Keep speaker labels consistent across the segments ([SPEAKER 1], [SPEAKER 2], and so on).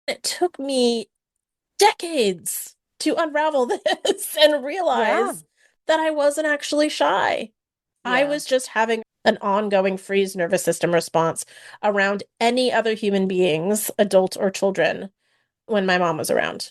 [SPEAKER 1] It took me decades to unravel this and
[SPEAKER 2] Yeah.
[SPEAKER 1] realize that I wasn't actually shy. I
[SPEAKER 2] Yeah.
[SPEAKER 1] was just having an ongoing freeze nervous system response around any other human beings, adult or children, when my mom was around.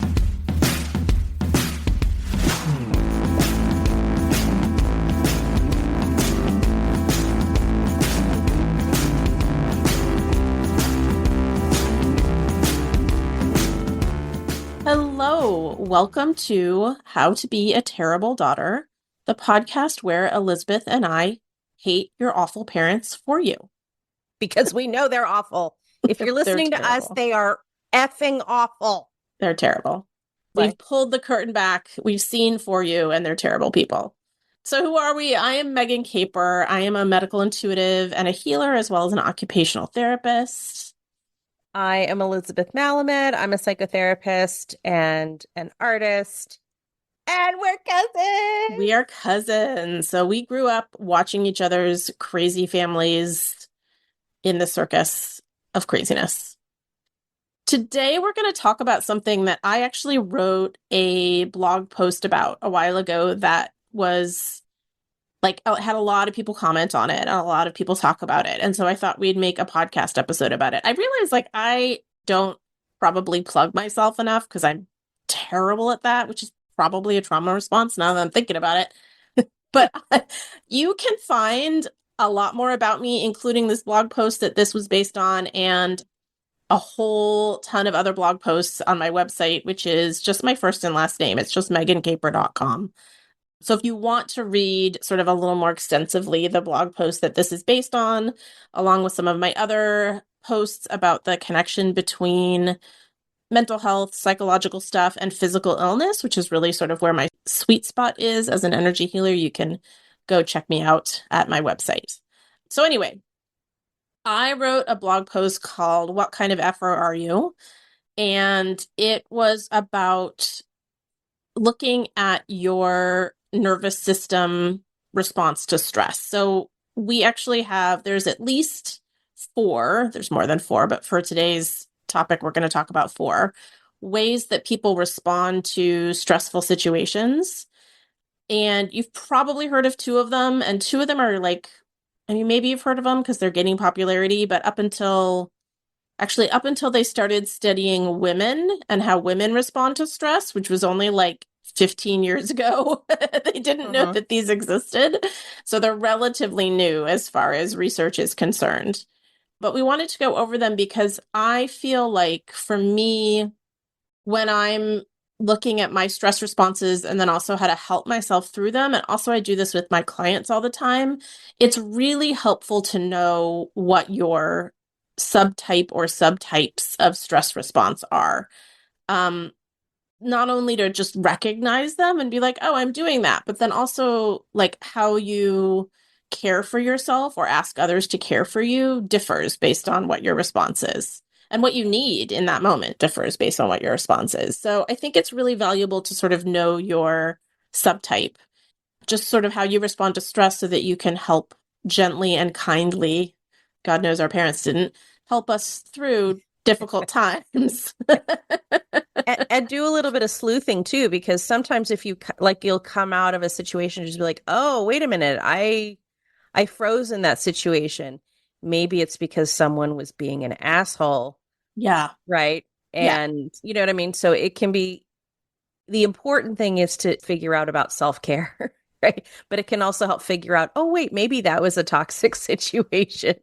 [SPEAKER 1] Hello, welcome to How to Be a Terrible Daughter, the podcast where Elizabeth and I hate your awful parents for you.
[SPEAKER 2] Because we know they're awful. If you're
[SPEAKER 1] They're
[SPEAKER 2] listening to us,
[SPEAKER 1] terrible.
[SPEAKER 2] they are effing awful.
[SPEAKER 1] They're terrible.
[SPEAKER 2] Right.
[SPEAKER 1] We've pulled the curtain back. We've seen for you, and they're terrible people. So, who are we? I am Megan Caper. I am a medical intuitive and a healer, as well as an occupational therapist.
[SPEAKER 2] I am Elizabeth Malamed. I'm a psychotherapist and an artist. And we're
[SPEAKER 1] We
[SPEAKER 2] cousins.
[SPEAKER 1] are cousins. So, we grew up watching each other's crazy families in the circus of craziness. Today, we're going to talk about something that I actually wrote a blog post about a while ago that was like had a lot of people comment on it and a lot of people talk about it. And so I thought we'd make a podcast episode about it. I realized like I don't probably plug myself enough because I'm terrible at that, which is probably a trauma response now that I'm thinking about it. But you can find a lot more about me, including this blog post that this was based on, and a whole ton of other blog posts on my website, which is just my first and last name. It's just megancaper.com. So if you want to read sort of a little more extensively the blog post that this is based on, along with some of my other posts about the connection between mental health, psychological stuff, and physical illness, which is really sort of where my sweet spot is as an energy healer, you can go check me out at my website. So anyway, I wrote a blog post called What Kind of Effer Are You? And it was about looking at your nervous system response to stress. So we actually have, there's at least four, there's more than four, but for today's topic, we're going to talk about four ways that people respond to stressful situations. And you've probably heard of two of them, and two of them are like, I mean, maybe you've heard of them because they're gaining popularity, but up until they started studying women and how women respond to stress, which was only like 15 years ago, they didn't know
[SPEAKER 2] Mhm.
[SPEAKER 1] that these existed. So they're relatively new as far as research is concerned. But we wanted to go over them because I feel like for me, when I'm looking at my stress responses and then also how to help myself through them, and also I do this with my clients all the time, it's really helpful to know what your subtype or subtypes of stress response are. Um, Not only to just recognize them and be like, oh, I'm doing that, but then also like how you care for yourself or ask others to care for you differs based on what your response is. And what you need in that moment differs based on what your response is. So I think it's really valuable to sort of know your subtype, just sort of how you respond to stress so that you can help gently and kindly. God knows our parents didn't help us through difficult times.
[SPEAKER 2] And do a little bit of sleuthing too, because sometimes if you like, you'll come out of a situation and just be like, "Oh, wait a minute, I froze in that situation." Maybe it's because someone was being an asshole,
[SPEAKER 1] Yeah.
[SPEAKER 2] right?
[SPEAKER 1] Yeah.
[SPEAKER 2] And you know what I mean? So it can be, the important thing is to figure out about self-care, right? But it can also help figure out, oh, wait, maybe that was a toxic situation.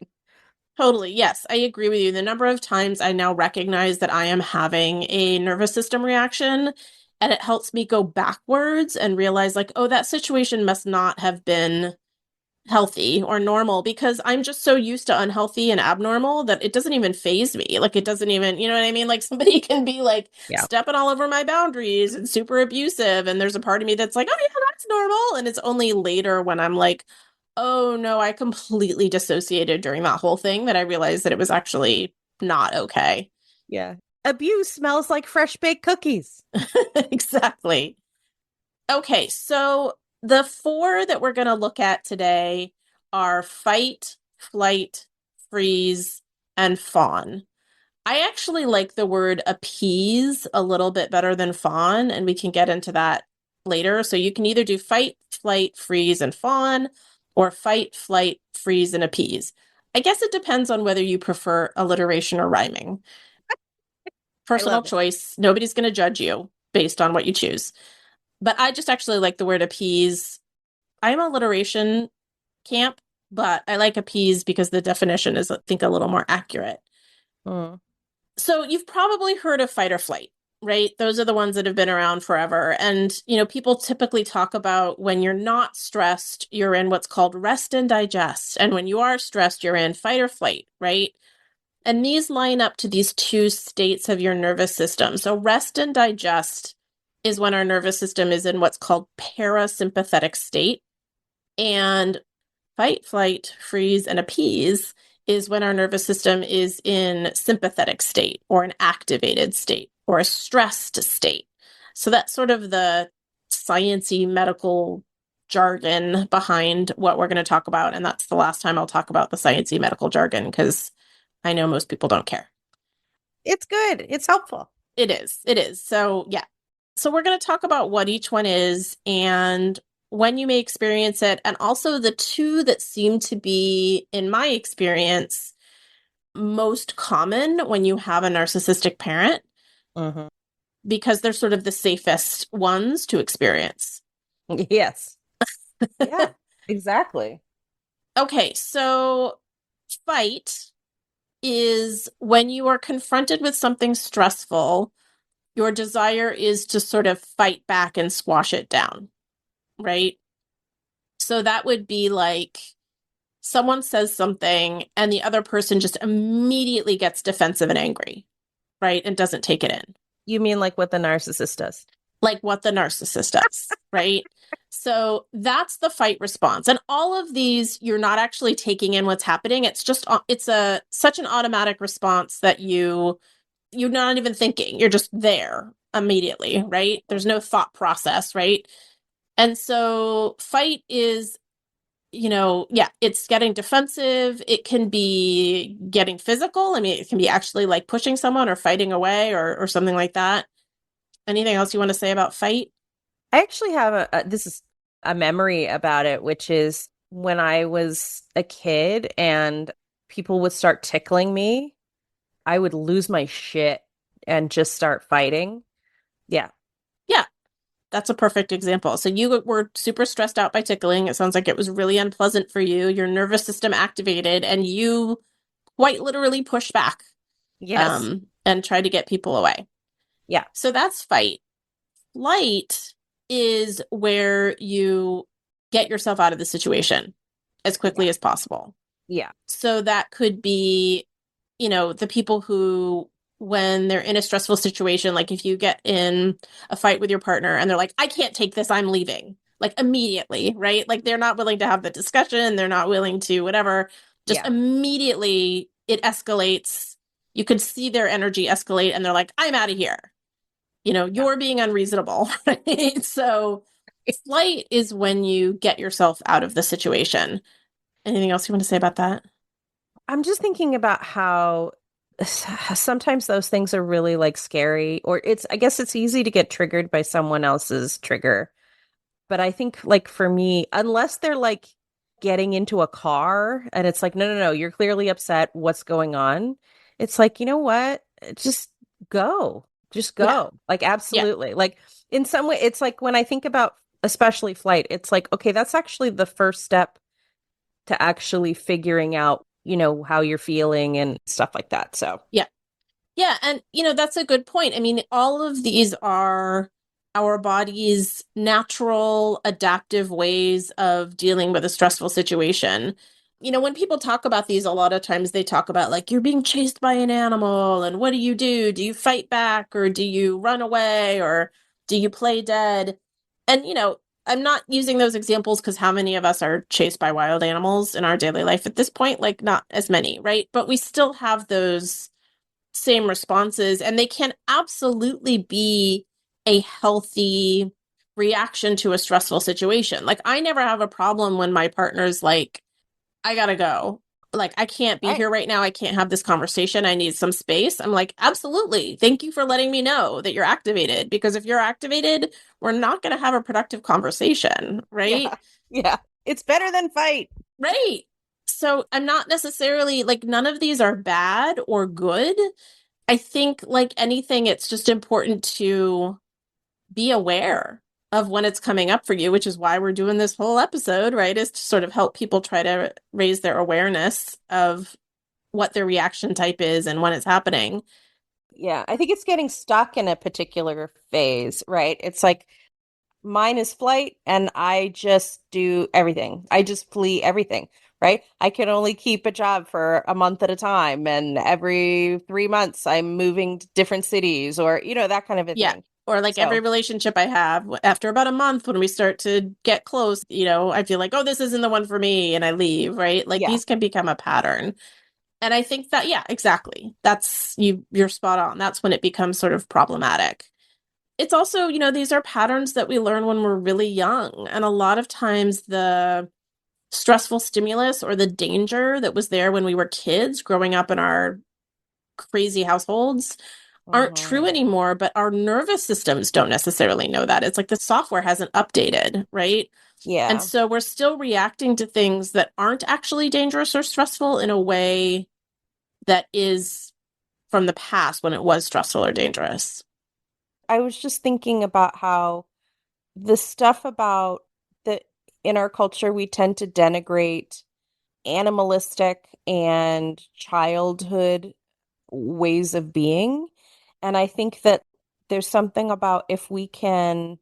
[SPEAKER 1] Totally. Yes, I agree with you. The number of times I now recognize that I am having a nervous system reaction, and it helps me go backwards and realize, like, oh, that situation must not have been healthy or normal because I'm just so used to unhealthy and abnormal that it doesn't even phase me. Like, it doesn't even, you know what I mean? Like, somebody can be like
[SPEAKER 2] Yeah.
[SPEAKER 1] stepping all over my boundaries and super abusive. And there's a part of me that's like, oh, yeah, that's normal. And it's only later when I'm like, oh no, I completely dissociated during that whole thing that I realized that it was actually not okay.
[SPEAKER 2] Yeah. Abuse smells like fresh baked cookies.
[SPEAKER 1] Exactly. Okay, so the four that we're going to look at today are fight, flight, freeze, and fawn. I actually like the word appease a little bit better than fawn, and we can get into that later. So you can either do fight, flight, freeze, and fawn, or fight, flight, freeze, and appease. I guess it depends on whether you prefer alliteration or rhyming.
[SPEAKER 2] I
[SPEAKER 1] Personal
[SPEAKER 2] love it.
[SPEAKER 1] choice. Nobody's going to judge you based on what you choose. But I just actually like the word appease. I'm alliteration camp, but I like appease because the definition is, I think, a little more accurate.
[SPEAKER 2] Mm.
[SPEAKER 1] So you've probably heard of fight or flight, right? Those are the ones that have been around forever. And, people typically talk about when you're not stressed, you're in what's called rest and digest. And when you are stressed, you're in fight or flight, right? And these line up to these two states of your nervous system. So rest and digest is when our nervous system is in what's called parasympathetic state. And fight, flight, freeze, and appease is when our nervous system is in sympathetic state or an activated state or a stressed state. So that's sort of the sciencey medical jargon behind what we're going to talk about. And that's the last time I'll talk about the sciencey medical jargon because I know most people don't care.
[SPEAKER 2] It's good. It's helpful.
[SPEAKER 1] It is. It is. So, yeah. So, we're going to talk about what each one is and when you may experience it, and also the two that seem to be, in my experience, most common when you have a narcissistic parent,
[SPEAKER 2] Hmm.
[SPEAKER 1] because they're sort of the safest ones to experience.
[SPEAKER 2] Yes. Yeah, exactly.
[SPEAKER 1] Okay, so fight is when you are confronted with something stressful, your desire is to sort of fight back and squash it down, right? So that would be like someone says something and the other person just immediately gets defensive and angry, right? And doesn't take it in,
[SPEAKER 2] You mean like what the narcissist does?
[SPEAKER 1] like what the narcissist does, right? So that's the fight response. And all of these, you're not actually taking in what's happening. It's just, it's such an automatic response that you're not even thinking. You're just there immediately, right? There's no thought process, right? And so fight is, yeah, it's getting defensive. It can be getting physical. I mean, it can be actually like pushing someone or fighting away or something like that. Anything else you want to say about fight?
[SPEAKER 2] I actually have this is a memory about it, which is when I was a kid and people would start tickling me, I would lose my shit and just start fighting. Yeah.
[SPEAKER 1] Yeah, that's a perfect example. So you were super stressed out by tickling. It sounds like it was really unpleasant for you. Your nervous system activated and you quite literally pushed back
[SPEAKER 2] Yes.
[SPEAKER 1] and tried to get people away.
[SPEAKER 2] Yeah.
[SPEAKER 1] So that's fight. Flight is where you get yourself out of the situation as quickly
[SPEAKER 2] Yeah.
[SPEAKER 1] as possible.
[SPEAKER 2] Yeah.
[SPEAKER 1] So that could be, the people who, when they're in a stressful situation, like if you get in a fight with your partner and they're like, I can't take this, I'm leaving, like immediately, right? Like they're not willing to have the discussion, they're not willing to whatever, just
[SPEAKER 2] Yeah.
[SPEAKER 1] immediately it escalates. You could see their energy escalate and they're like, I'm out of here.
[SPEAKER 2] Yeah.
[SPEAKER 1] You're being unreasonable, right? So flight is when you get yourself out of the situation. Anything else you want to say about that?
[SPEAKER 2] I'm just thinking about how sometimes those things are really like scary, or I guess it's easy to get triggered by someone else's trigger. But I think like for me, unless they're like getting into a car and it's like, no, no, no, you're clearly upset. What's going on? It's like, you know what? Just go. Just
[SPEAKER 1] Yeah.
[SPEAKER 2] go. Like,
[SPEAKER 1] Yeah.
[SPEAKER 2] absolutely. Like, in some way, it's like when I think about especially flight, it's like, okay, that's actually the first step to actually figuring out, how you're feeling and stuff like that. So,
[SPEAKER 1] Yeah. Yeah. And, that's a good point. I mean, all of these are our body's natural adaptive ways of dealing with a stressful situation. When people talk about these, a lot of times they talk about like you're being chased by an animal and what do you do? Do you fight back or do you run away or do you play dead? And, I'm not using those examples because how many of us are chased by wild animals in our daily life at this point? Like, not as many, right? But we still have those same responses, and they can absolutely be a healthy reaction to a stressful situation. Like, I never have a problem when my partner's like, I gotta go. Like, I can't be
[SPEAKER 2] Right.
[SPEAKER 1] here right now. I can't have this conversation. I need some space. I'm like, absolutely. Thank you for letting me know that you're activated. Because if you're activated, we're not going to have a productive conversation, right?
[SPEAKER 2] Yeah. Yeah. It's better than fight.
[SPEAKER 1] Right. So I'm not necessarily like, none of these are bad or good. I think, like anything, it's just important to be aware of when it's coming up for you, which is why we're doing this whole episode, right? Is to sort of help people try to raise their awareness of what their reaction type is and when it's happening.
[SPEAKER 2] Yeah. I think it's getting stuck in a particular phase, right? It's like mine is flight and I just do everything. I just flee everything, right? I can only keep a job for a month at a time. And every 3 months, I'm moving to different cities or, that kind of a
[SPEAKER 1] Yeah.
[SPEAKER 2] thing.
[SPEAKER 1] Or like every
[SPEAKER 2] So,
[SPEAKER 1] relationship I have, after about a month, when we start to get close, I feel like, oh, this isn't the one for me, and I leave, right? Like
[SPEAKER 2] yeah.
[SPEAKER 1] these can become a pattern. And I think that, yeah, exactly. You're spot on. That's when it becomes sort of problematic. It's also, these are patterns that we learn when we're really young. And a lot of times the stressful stimulus or the danger that was there when we were kids growing up in our crazy households aren't true
[SPEAKER 2] Hmm.
[SPEAKER 1] anymore, but our nervous systems don't necessarily know that. It's like the software hasn't updated, right? And
[SPEAKER 2] Yeah.
[SPEAKER 1] so we're still reacting to things that aren't actually dangerous or stressful in a way that is from the past when it was stressful or dangerous.
[SPEAKER 2] I was just thinking about how the stuff about that in our culture, we tend to denigrate animalistic and childhood ways of being. And I think that there's something about if we can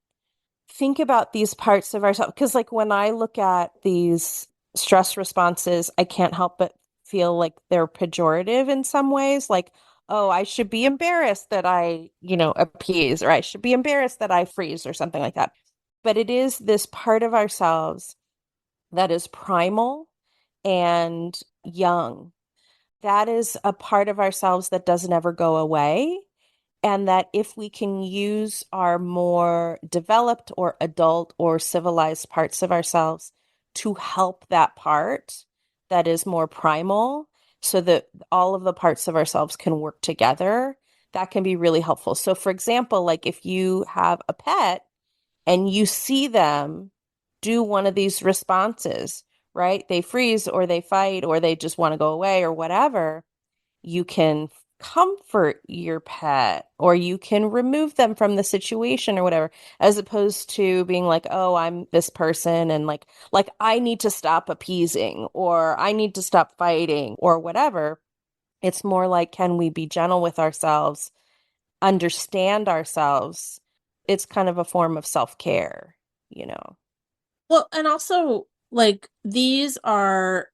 [SPEAKER 2] think about these parts of ourselves, because like when I look at these stress responses, I can't help but feel like they're pejorative in some ways. Like, oh, I should be embarrassed that appease, or I should be embarrassed that I freeze, or something like that. But it is this part of ourselves that is primal and young. That is a part of ourselves that doesn't ever go away. And that if we can use our more developed or adult or civilized parts of ourselves to help that part that is more primal, so that all of the parts of ourselves can work together, that can be really helpful. So, for example, like if you have a pet and you see them do one of these responses, right? They freeze or they fight or they just want to go away or whatever, you can comfort your pet or you can remove them from the situation or whatever, as opposed to being like, oh, I'm this person and like I need to stop appeasing or I need to stop fighting or whatever. It's more like, can we be gentle with ourselves, understand ourselves? It's kind of a form of self-care, you know.
[SPEAKER 1] Well, and also, like, these are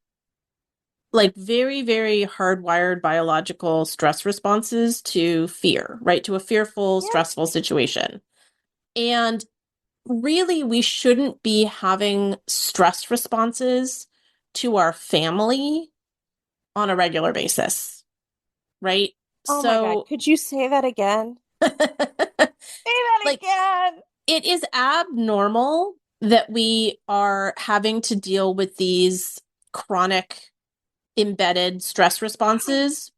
[SPEAKER 1] like very, very hardwired biological stress responses to fear, right? To a fearful,
[SPEAKER 2] Yeah.
[SPEAKER 1] stressful situation. And really, we shouldn't be having stress responses to our family on a regular basis, right?
[SPEAKER 2] Oh my God,
[SPEAKER 1] So,
[SPEAKER 2] could you say that again?
[SPEAKER 1] like,
[SPEAKER 2] Say that again.
[SPEAKER 1] it is abnormal that we are having to deal with these chronic embedded stress responses.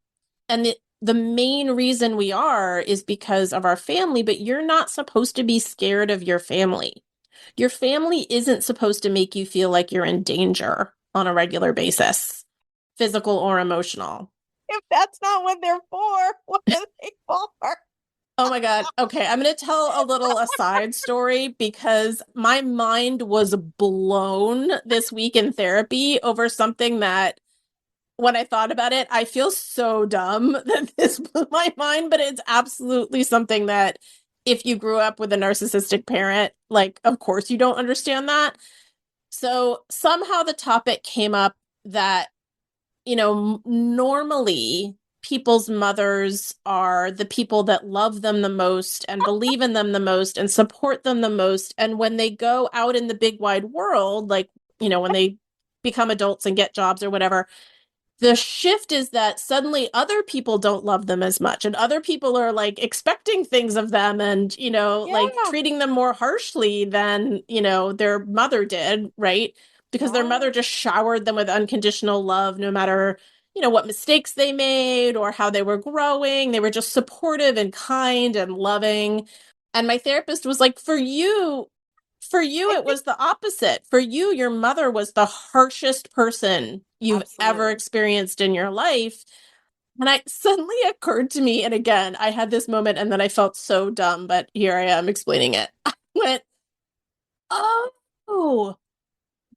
[SPEAKER 1] And the main reason we are is because of our family, but you're not supposed to be scared of your family. Your family isn't supposed to make you feel like you're in danger on a regular basis, physical or emotional.
[SPEAKER 2] If that's not what they're for, what are they for?
[SPEAKER 1] Oh my God. Okay, I'm going to tell a little aside story because my mind was blown this week in therapy over something that when I thought about it, I feel so dumb that this blew my mind, but it's absolutely something that if you grew up with a narcissistic parent, like, of course you don't understand that. So somehow the topic came up that, normally people's mothers are the people that love them the most and believe in them the most and support them the most. And when they go out in the big wide world, like, when they become adults and get jobs or whatever, the shift is that suddenly other people don't love them as much and other people are like expecting things of them and like
[SPEAKER 2] Yeah.
[SPEAKER 1] treating them more harshly than their mother did, right? because their mother
[SPEAKER 2] Oh,
[SPEAKER 1] just showered them with unconditional love, no matter, what mistakes they made or how they were growing. They were just supportive and kind and loving. And my therapist was like, for you,
[SPEAKER 2] I
[SPEAKER 1] it
[SPEAKER 2] think
[SPEAKER 1] was the opposite. For you, your mother was the harshest person you've ever
[SPEAKER 2] absolutely.
[SPEAKER 1] experienced in your life. And I suddenly occurred to me, and again, I had this moment and then I felt so dumb, but here I am explaining it. I went, oh,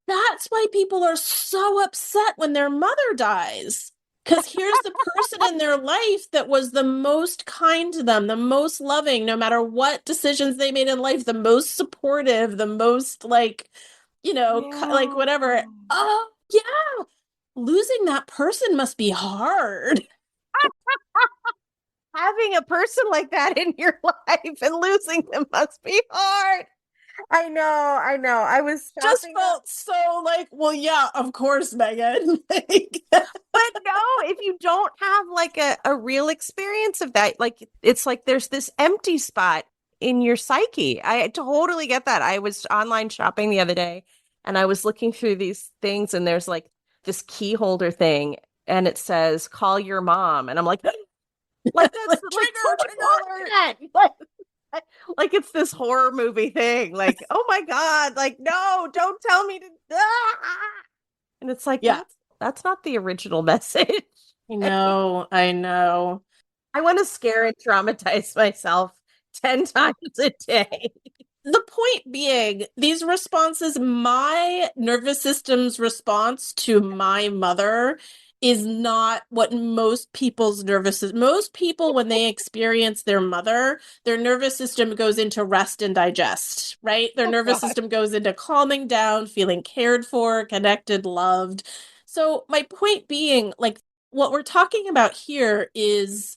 [SPEAKER 1] that's why people are so upset when their mother dies. Because here's the person in their life that was the most kind to them, the most loving, no matter what decisions they made in life, the most supportive, the most like
[SPEAKER 2] Yeah.
[SPEAKER 1] whatever. Oh, yeah. Losing that person must be hard.
[SPEAKER 2] Having a person like that in your life and losing them must be hard. I know, I know. I was
[SPEAKER 1] Just
[SPEAKER 2] chopping up.
[SPEAKER 1] felt so like, well, yeah, of course, Megan. Like,
[SPEAKER 2] But no, if you don't have like a real experience of that, like it's like there's this empty spot in your psyche. I totally get that. I was online shopping the other day and I was looking through these things and there's like this key holder thing and it says call your mom and I'm like that's
[SPEAKER 1] like
[SPEAKER 2] like
[SPEAKER 1] trigger,
[SPEAKER 2] don't you want
[SPEAKER 1] trigger alert.
[SPEAKER 2] that? Like it's this horror movie thing. Like, oh my God, like no, don't tell me to and it's like
[SPEAKER 1] Yeah,
[SPEAKER 2] that's not the original message.
[SPEAKER 1] I know, I know.
[SPEAKER 2] I want to scare and traumatize myself 10 times a day.
[SPEAKER 1] The point being, these responses, my nervous system's response to my mother is not what most people, when they experience their mother, their nervous system goes into rest and digest, right? Their
[SPEAKER 2] Oh
[SPEAKER 1] nervous
[SPEAKER 2] God.
[SPEAKER 1] system goes into calming down, feeling cared for, connected, loved. So my point being, like, what we're talking about here is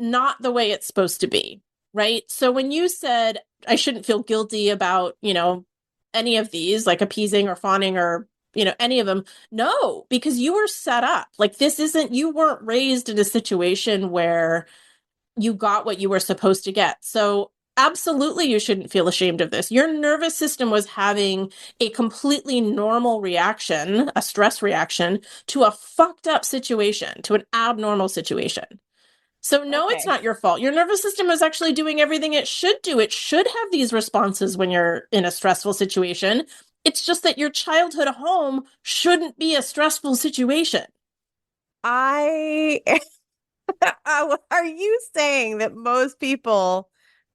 [SPEAKER 1] not the way it's supposed to be, right? So when you said I shouldn't feel guilty about, any of these, like appeasing or fawning or, any of them, no, because you were set up. Like you weren't raised in a situation where you got what you were supposed to get. So absolutely you shouldn't feel ashamed of this. Your nervous system was having a completely normal reaction, a stress reaction to a fucked up situation, to an abnormal situation. So, no, it's
[SPEAKER 2] Okay.
[SPEAKER 1] not your fault. Your nervous system is actually doing everything it should do. It should have these responses when you're in a stressful situation. It's just that your childhood home shouldn't be a stressful situation.
[SPEAKER 2] I are you saying that most people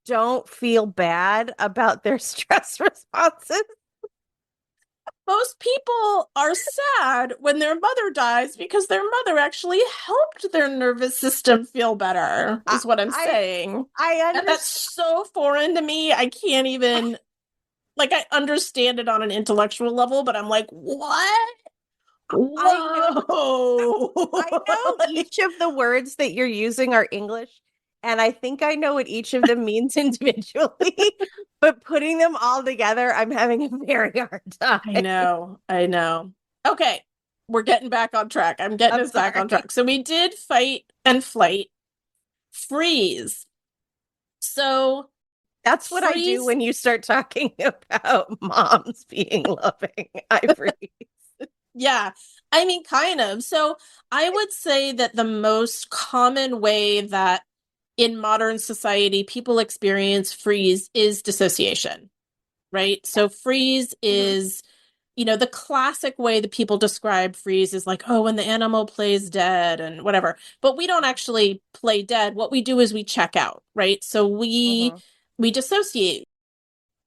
[SPEAKER 2] don't feel bad about their stress responses?
[SPEAKER 1] Most people are sad when their mother dies because their mother actually helped their nervous system feel better,
[SPEAKER 2] I
[SPEAKER 1] is what I'm
[SPEAKER 2] I,
[SPEAKER 1] saying.
[SPEAKER 2] I
[SPEAKER 1] That's
[SPEAKER 2] understand.
[SPEAKER 1] so foreign to me. I can't even, like, I understand it on an intellectual level, but I'm like, what?
[SPEAKER 2] I know
[SPEAKER 1] Whoa.
[SPEAKER 2] I know
[SPEAKER 1] Like,
[SPEAKER 2] each of the words that you're using are English, and I think I know what each of them means individually, but putting them all together, I'm having a very hard time.
[SPEAKER 1] I know. I know. Okay. We're getting back on track. I'm getting
[SPEAKER 2] I'm
[SPEAKER 1] us back on
[SPEAKER 2] sorry.
[SPEAKER 1] track. So we did fight and flight, freeze. So
[SPEAKER 2] That's what I do
[SPEAKER 1] freeze.
[SPEAKER 2] when you start talking about moms being loving. I freeze.
[SPEAKER 1] Yeah. I mean, kind of. So I would say that the most common way that in modern society people experience freeze is dissociation, right? So freeze
[SPEAKER 2] Mhm.
[SPEAKER 1] is, the classic way that people describe freeze is like, oh, when the animal plays dead and whatever. But we don't actually play dead. What we do is we check out, right? So we
[SPEAKER 2] Mhm.
[SPEAKER 1] we dissociate.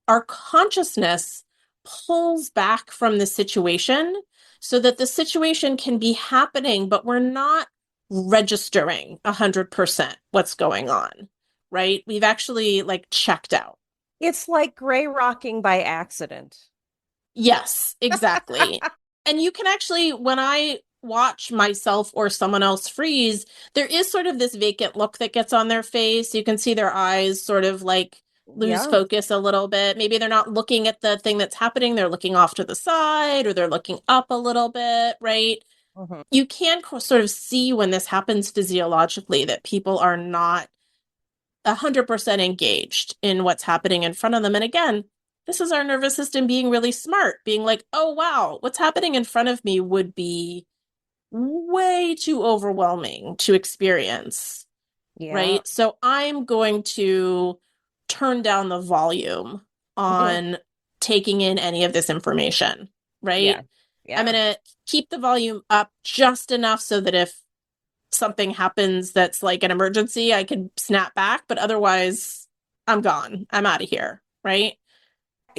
[SPEAKER 1] Our consciousness pulls back from the situation so that the situation can be happening, but we're not registering 100% what's going on, right? We've actually like checked out.
[SPEAKER 2] It's like gray rocking by accident.
[SPEAKER 1] Yes, exactly. And you can actually, when I watch myself or someone else freeze, there is sort of this vacant look that gets on their face. You can see their eyes sort of like lose
[SPEAKER 2] Yeah.
[SPEAKER 1] focus a little bit. Maybe they're not looking at the thing that's happening, they're looking off to the side or they're looking up a little bit, right?
[SPEAKER 2] Mhm.
[SPEAKER 1] You can sort of see when this happens physiologically that people are not 100% engaged in what's happening in front of them. And again, This is our nervous system being really smart, being like, oh, wow, what's happening in front of me would be way too overwhelming to experience,
[SPEAKER 2] Yeah.
[SPEAKER 1] right? So I'm going to turn down the volume
[SPEAKER 2] Mhm.
[SPEAKER 1] on taking in any of this information, right?
[SPEAKER 2] Yeah.
[SPEAKER 1] I'm
[SPEAKER 2] Yeah.
[SPEAKER 1] going to keep the volume up just enough so that if something happens that's like an emergency, I can snap back, but otherwise, I'm gone. I'm out of here, right?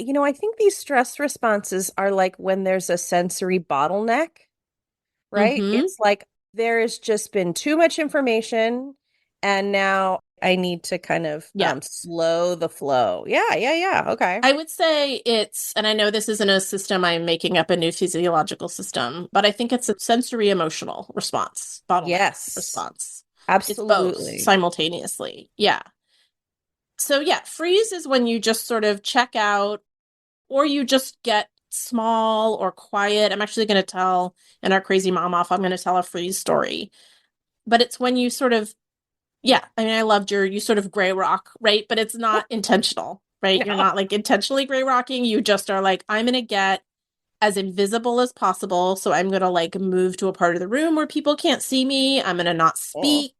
[SPEAKER 2] I think these stress responses are like when there's a sensory bottleneck, right?
[SPEAKER 1] Mm-hmm.
[SPEAKER 2] It's like there has just been too much information, and now I need to kind of
[SPEAKER 1] Yeah.
[SPEAKER 2] slow the flow. Yeah, yeah, yeah. Okay.
[SPEAKER 1] I would say it's, and I know this isn't a system, I'm making up a new physiological system, but I think it's a sensory emotional response, bottleneck
[SPEAKER 2] Yes,
[SPEAKER 1] response. It's both
[SPEAKER 2] absolutely.
[SPEAKER 1] simultaneously. Yeah. So, yeah, freeze is when you just sort of check out or you just get small or quiet. I'm actually going to tell in our crazy mom off, I'm going to tell a freeze story. But it's when you sort of, yeah, I mean, I loved you sort of gray rock, right? But it's not intentional, right? You're
[SPEAKER 2] No.
[SPEAKER 1] not like intentionally gray rocking. You just are like, I'm going to get as invisible as possible. So I'm going to like move to a part of the room where people can't see me. I'm going to not
[SPEAKER 2] Mm.
[SPEAKER 1] speak.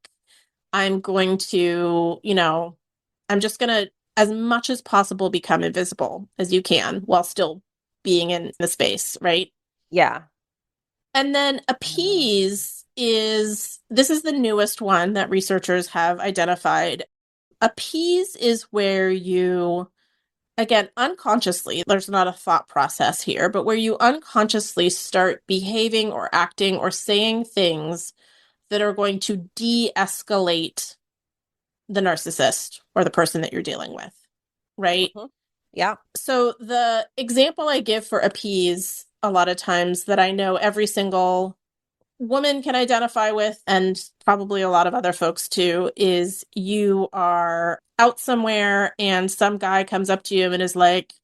[SPEAKER 1] I'm going to, I'm just going to, as much as possible, become invisible as you can while still being in the space, right?
[SPEAKER 2] Yeah.
[SPEAKER 1] And then appease is this is the newest one that researchers have identified. Appease is where you, again, unconsciously, there's not a thought process here, but where you unconsciously start behaving or acting or saying things that are going to de escalate the narcissist or the person that you're dealing with, right?
[SPEAKER 2] Mhm. Yeah.
[SPEAKER 1] So the example I give for appease a lot of times that I know every single woman can identify with, and probably a lot of other folks too, is you are out somewhere and some guy comes up to you and is like,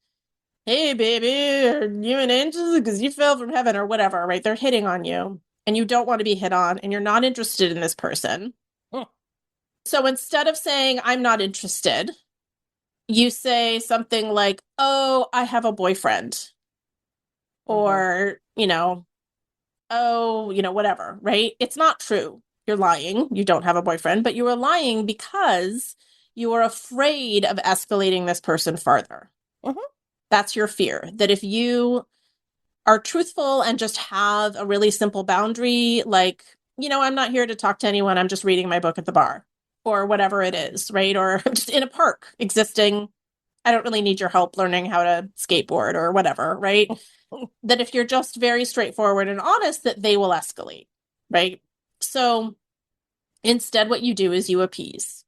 [SPEAKER 1] hey, baby, are you an angel? Because you fell from heaven or whatever, right? They're hitting on you and you don't want to be hit on and you're not interested in this person.
[SPEAKER 2] Mm.
[SPEAKER 1] So instead of saying, I'm not interested, you say something like, oh, I have a boyfriend,
[SPEAKER 2] Mhm.
[SPEAKER 1] or, oh, whatever, right? It's not true. You're lying. You don't have a boyfriend, but you are lying because you are afraid of escalating this person farther.
[SPEAKER 2] Mhm.
[SPEAKER 1] That's your fear. That if you are truthful and just have a really simple boundary, like, I'm not here to talk to anyone. I'm just reading my book at the bar or whatever it is, right? Or just in a park existing. I don't really need your help learning how to skateboard or whatever, right? That if you're just very straightforward and honest, that they will escalate, right? So instead, what you do is you appease.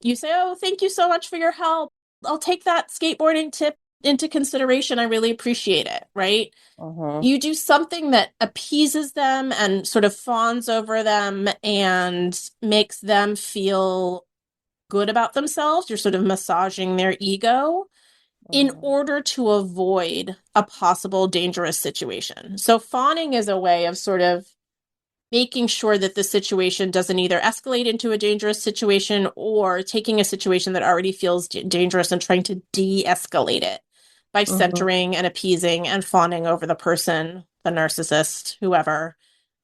[SPEAKER 1] You say, oh, thank you so much for your help. I'll take that skateboarding tip into consideration. I really appreciate it, right?
[SPEAKER 2] Mhm.
[SPEAKER 1] You do something that appeases them and sort of fawns over them and makes them feel good about themselves. You're sort of massaging their ego in
[SPEAKER 2] Mhm.
[SPEAKER 1] order to avoid a possible dangerous situation. So fawning is a way of sort of making sure that the situation doesn't either escalate into a dangerous situation or taking a situation that already feels dangerous and trying to de-escalate it by
[SPEAKER 2] Mhm.
[SPEAKER 1] centering and appeasing and fawning over the person, the narcissist, whoever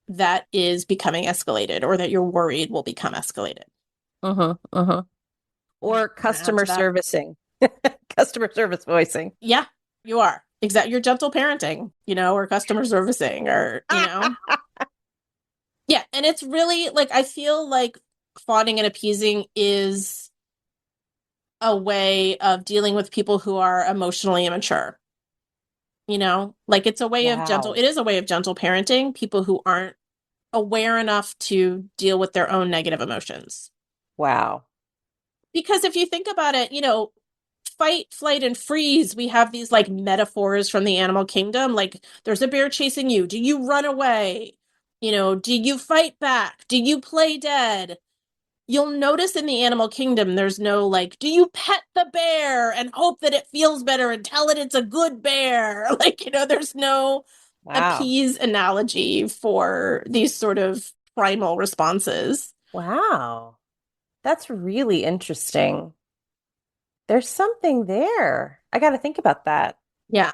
[SPEAKER 1] that is becoming escalated or that you're worried will become escalated.
[SPEAKER 2] Mhm. Mhm.
[SPEAKER 1] Can
[SPEAKER 2] Or
[SPEAKER 1] I add
[SPEAKER 2] customer
[SPEAKER 1] to that?
[SPEAKER 2] servicing. Customer service voicing.
[SPEAKER 1] Yeah, you are. Exactly. Your gentle parenting, or customer servicing or, yeah. And it's really like, I feel like fawning and appeasing is a way of dealing with people who are emotionally immature, like it's a way of
[SPEAKER 2] Wow.
[SPEAKER 1] it is a way of gentle parenting people who aren't aware enough to deal with their own negative emotions.
[SPEAKER 2] Wow.
[SPEAKER 1] Because if you think about it, fight, flight, and freeze, we have these like metaphors from the animal kingdom. Like there's a bear chasing you. Do you run away? Do you fight back? Do you play dead? You'll notice in the animal kingdom, there's no like, do you pet the bear and hope that it feels better and tell it it's a good bear? Like, there's no
[SPEAKER 2] Wow.
[SPEAKER 1] appease analogy for these sort of primal responses.
[SPEAKER 2] Wow. That's really interesting. There's something there. I got to think about that.
[SPEAKER 1] Yeah.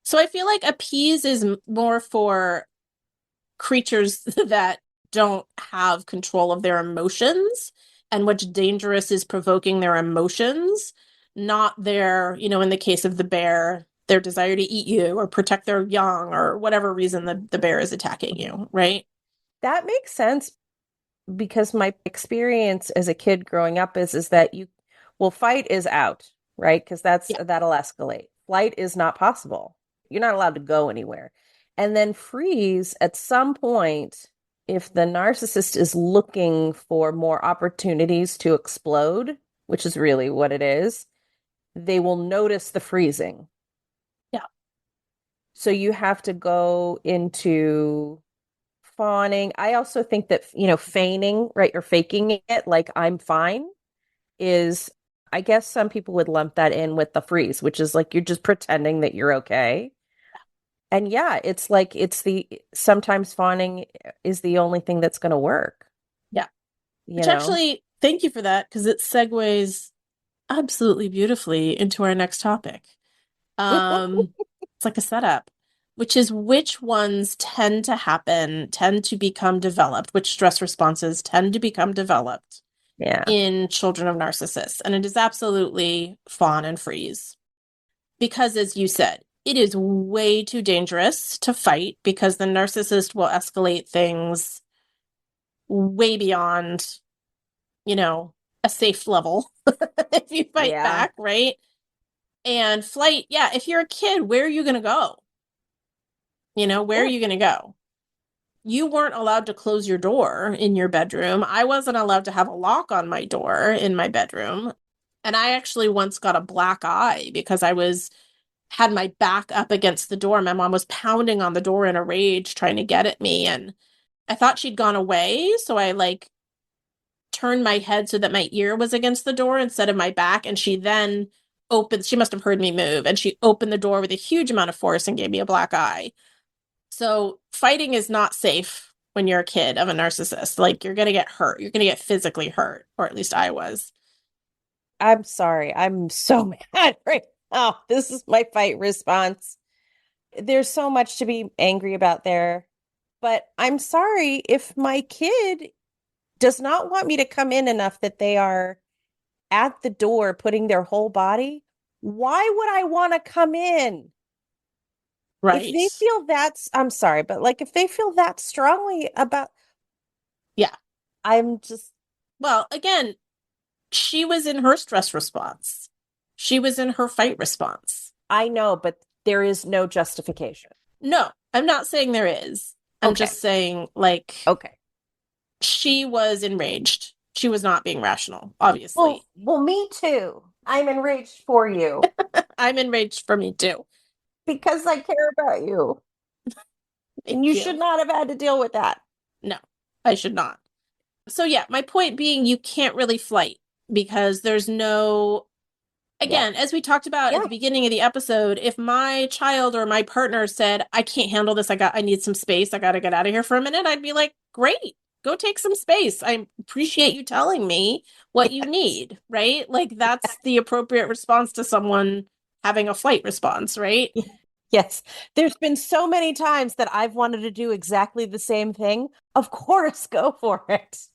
[SPEAKER 1] So I feel like appease is more for creatures that don't have control of their emotions, and what's dangerous is provoking their emotions, not their, in the case of the bear, their desire to eat you or protect their young or whatever reason the bear is attacking you, right?
[SPEAKER 2] That makes sense because my experience as a kid growing up is that fight is out, right? Because
[SPEAKER 1] Yeah.
[SPEAKER 2] that'll escalate. Flight is not possible. You're not allowed to go anywhere. And then freeze at some point, if the narcissist is looking for more opportunities to explode, which is really what it is, they will notice the freezing.
[SPEAKER 1] Yeah.
[SPEAKER 2] So you have to go into fawning. I also think that, feigning, right? You're faking it like I'm fine is, I guess some people would lump that in with the freeze, which is like you're just pretending that you're okay. And yeah, it's like sometimes fawning is the only thing that's going to work,
[SPEAKER 1] Yeah.
[SPEAKER 2] you
[SPEAKER 1] Which
[SPEAKER 2] know?
[SPEAKER 1] actually, thank you for that because it segues absolutely beautifully into our next topic. It's like a setup, which is which ones tend to become developed, which stress responses tend to become developed
[SPEAKER 2] Yeah.
[SPEAKER 1] in children of narcissists. And it is absolutely fawn and freeze. Because, as you said, it is way too dangerous to fight because the narcissist will escalate things way beyond, you know, a safe level if you fight
[SPEAKER 2] Yeah.
[SPEAKER 1] back, right? And flight, yeah, if you're a kid, where are you going to go? Where are
[SPEAKER 2] Yeah.
[SPEAKER 1] you going to go? You weren't allowed to close your door in your bedroom. I wasn't allowed to have a lock on my door in my bedroom. And I actually once got a black eye because I was had my back up against the door. My mom was pounding on the door in a rage trying to get at me, and I thought she'd gone away, so I like turned my head so that my ear was against the door instead of my back, and she must have heard me move, and she opened the door with a huge amount of force and gave me a black eye. So fighting is not safe when you're a kid of a narcissist. Like you're going to get hurt. You're going to get physically hurt, or at least I was.
[SPEAKER 2] I'm sorry. I'm so mad right now. This is my fight response. There's so much to be angry about there. But I'm sorry if my kid does not want me to come in enough that they are at the door putting their whole body. Why would I want to come in? If
[SPEAKER 1] Right.
[SPEAKER 2] they feel that's, I'm sorry, but like if they feel that strongly about,
[SPEAKER 1] Yeah.
[SPEAKER 2] I'm just,
[SPEAKER 1] Well, again, she was in her stress response. She was in her fight response.
[SPEAKER 2] I know, but there is no justification.
[SPEAKER 1] No, I'm not saying there is. I'm
[SPEAKER 2] Okay.
[SPEAKER 1] just saying, like,
[SPEAKER 2] Okay.
[SPEAKER 1] she was enraged. She was not being rational, obviously.
[SPEAKER 2] Well, me too. I'm enraged for you
[SPEAKER 1] I'm enraged for me too.
[SPEAKER 2] because I care about you. And
[SPEAKER 1] Thank
[SPEAKER 2] you
[SPEAKER 1] you.
[SPEAKER 2] should not have had to deal with that.
[SPEAKER 1] No, I should not. So, yeah, my point being, you can't really flight because there's no,
[SPEAKER 2] Yeah.
[SPEAKER 1] again, as we talked about at
[SPEAKER 2] Yeah.
[SPEAKER 1] the beginning of the episode, if my child or my partner said, I can't handle this, I need some space, I got to get out of here for a minute, I'd be like, great, go take some space. I appreciate you telling me what you
[SPEAKER 2] Yes.
[SPEAKER 1] need, right? Like that's the appropriate response to someone having a flight response, right?
[SPEAKER 2] Yes. There's been so many times that I've wanted to do exactly the same thing. Of course, go for it.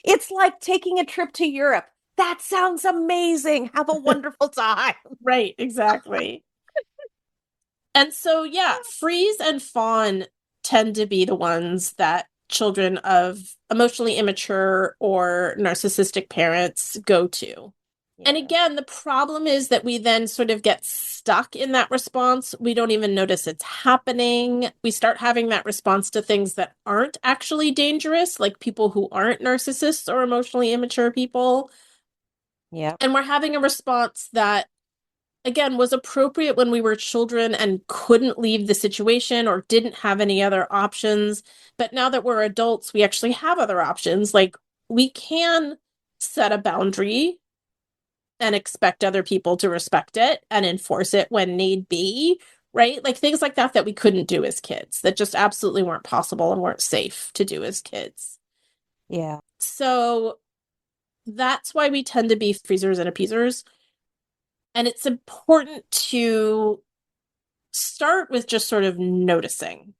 [SPEAKER 2] It's like taking a trip to Europe. That sounds amazing. Have a wonderful time.
[SPEAKER 1] Right, exactly. And so, yeah, freeze and fawn tend to be the ones that children of emotionally immature or narcissistic parents go to. And
[SPEAKER 2] Yeah.
[SPEAKER 1] again, the problem is that we then sort of get stuck in that response. We don't even notice it's happening. We start having that response to things that aren't actually dangerous, like people who aren't narcissists or emotionally immature people.
[SPEAKER 2] Yeah.
[SPEAKER 1] And we're having a response that again, was appropriate when we were children and couldn't leave the situation or didn't have any other options. But now that we're adults, we actually have other options. Like we can set a boundary and expect other people to respect it and enforce it when need be, right? Like things like that we couldn't do as kids, that just absolutely weren't possible and weren't safe to do as kids.
[SPEAKER 2] Yeah.
[SPEAKER 1] So That's why we tend to be freezers and appeasers. And it's important to start with just sort of noticing.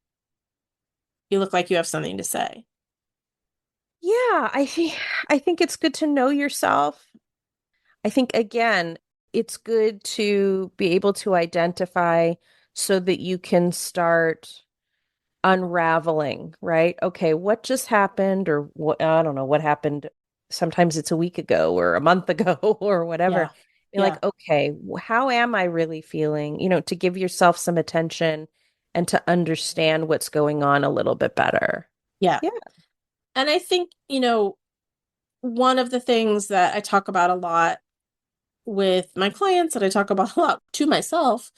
[SPEAKER 1] You look like you have something to say.
[SPEAKER 2] Yeah, I think it's good to know yourself. I think again, it's good to be able to identify so that you can start unraveling, right? Okay, what just happened or what I don't know what happened. Sometimes it's a week ago or a month ago or whatever.
[SPEAKER 1] Yeah.
[SPEAKER 2] You're
[SPEAKER 1] Yeah.
[SPEAKER 2] like, okay, how am I really feeling? To give yourself some attention and to understand what's going on a little bit better.
[SPEAKER 1] Yeah.
[SPEAKER 2] Yeah.
[SPEAKER 1] And I think, one of the things that I talk about a lot with my clients that I talk about a lot to myself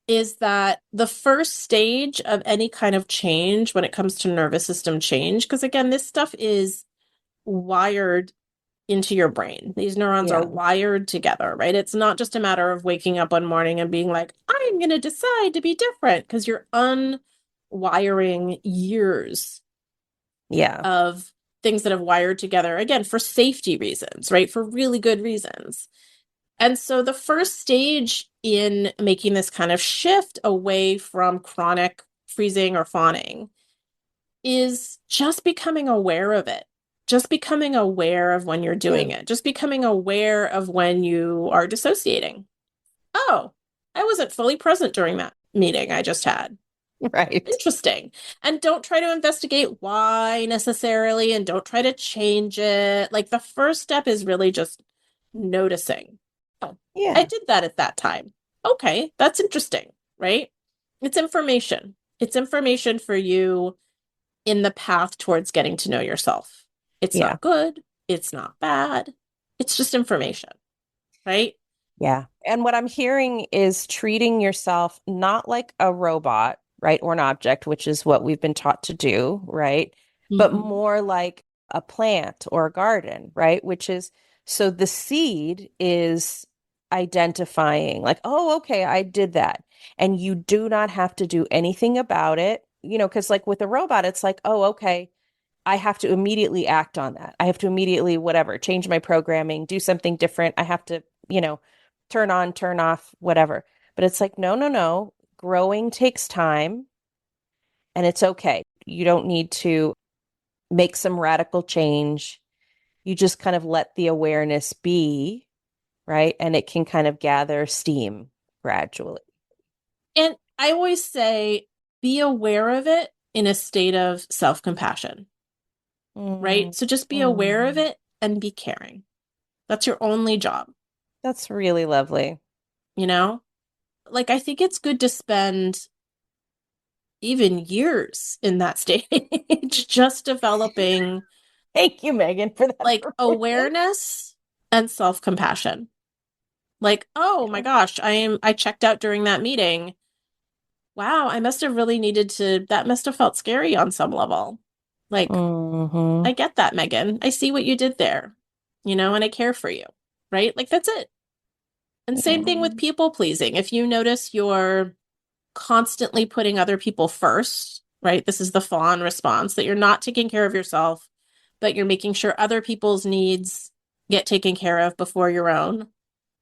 [SPEAKER 1] is that the first stage of any kind of change when it comes to nervous system change, because again, this stuff is wired into your brain. These neurons are
[SPEAKER 2] Yeah.
[SPEAKER 1] wired together, right? It's not just a matter of waking up one morning and being like, I'm going to decide to be different, because you're unwiring years
[SPEAKER 2] Yeah.
[SPEAKER 1] of things that have wired together, again, for safety reasons, right? For really good reasons. And so the first stage in making this kind of shift away from chronic freezing or fawning is just becoming aware of it, just becoming aware of when you're doing it, just becoming aware of when you are dissociating. Oh, I wasn't fully present during that meeting I just had.
[SPEAKER 2] Right.
[SPEAKER 1] Interesting. And don't try to investigate why necessarily, and don't try to change it. Like the first step is really just noticing. Oh, I
[SPEAKER 2] Yeah.
[SPEAKER 1] did that at that time. Okay, that's interesting, right? It's information. It's information for you in the path towards getting to know yourself. It's
[SPEAKER 2] Yeah.
[SPEAKER 1] not good. It's not bad. It's just information, right?
[SPEAKER 2] Yeah. And what I'm hearing is treating yourself not like a robot, right? Or an object, which is what we've been taught to do, right? But
[SPEAKER 1] Mm-hmm.
[SPEAKER 2] more like a plant or a garden, right? Which is so the seed is identifying, like, oh, okay, I did that. And you do not have to do anything about it, because like with a robot, it's like, oh, okay, I have to immediately act on that. I have to immediately, whatever, change my programming, do something different. I have to, turn on, turn off, whatever. But it's like, no, no, no. Growing takes time and it's okay. You don't need to make some radical change. You just kind of let the awareness be, right? And it can kind of gather steam gradually.
[SPEAKER 1] And I always say, be aware of it in a state of self compassion, right?
[SPEAKER 2] Mm,
[SPEAKER 1] So just be aware of
[SPEAKER 2] mm.
[SPEAKER 1] it and be caring. That's your only job,
[SPEAKER 2] That's really lovely.
[SPEAKER 1] you know? Like, I think it's good to spend even years in that stage, just developing
[SPEAKER 2] Thank you, Megan, for that
[SPEAKER 1] like
[SPEAKER 2] reminder.
[SPEAKER 1] awareness and self compassion. Like, oh my gosh, I checked out during that meeting. Wow, I must have really needed to, that must have felt scary on some level. Like,
[SPEAKER 2] Hmm.
[SPEAKER 1] I get that, Megan. I see what you did there, and I care for you, right? Like, that's it. And same thing with
[SPEAKER 2] Yeah.
[SPEAKER 1] people pleasing. If you notice you're constantly putting other people first, right? This is the fawn response, that you're not taking care of yourself, but you're making sure other people's needs get taken care of before your own.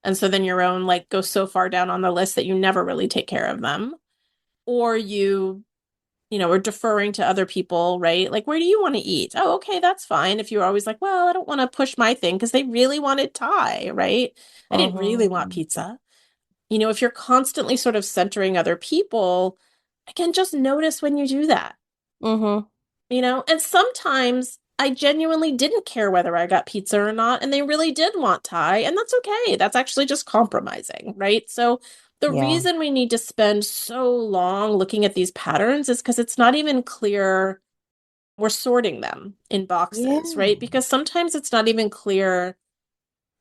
[SPEAKER 1] And so then your own like goes so far down on the list that you never really take care of them. Or are deferring to other people, right? Like, where do you want to eat? Oh, okay, that's fine. If you're always like, well, I don't want to push my thing because they really wanted Thai, right? I didn't really want
[SPEAKER 2] Hmm.
[SPEAKER 1] pizza. If you're constantly sort of centering other people, again, just notice when you do that,
[SPEAKER 2] Hmm.
[SPEAKER 1] and sometimes I genuinely didn't care whether I got pizza or not, and they really did want Thai, and that's okay. That's actually just compromising, right? So the
[SPEAKER 2] Yeah.
[SPEAKER 1] reason we need to spend so long looking at these patterns is because it's not even clear we're sorting them in boxes,
[SPEAKER 2] Yeah.
[SPEAKER 1] right? Because sometimes it's not even clear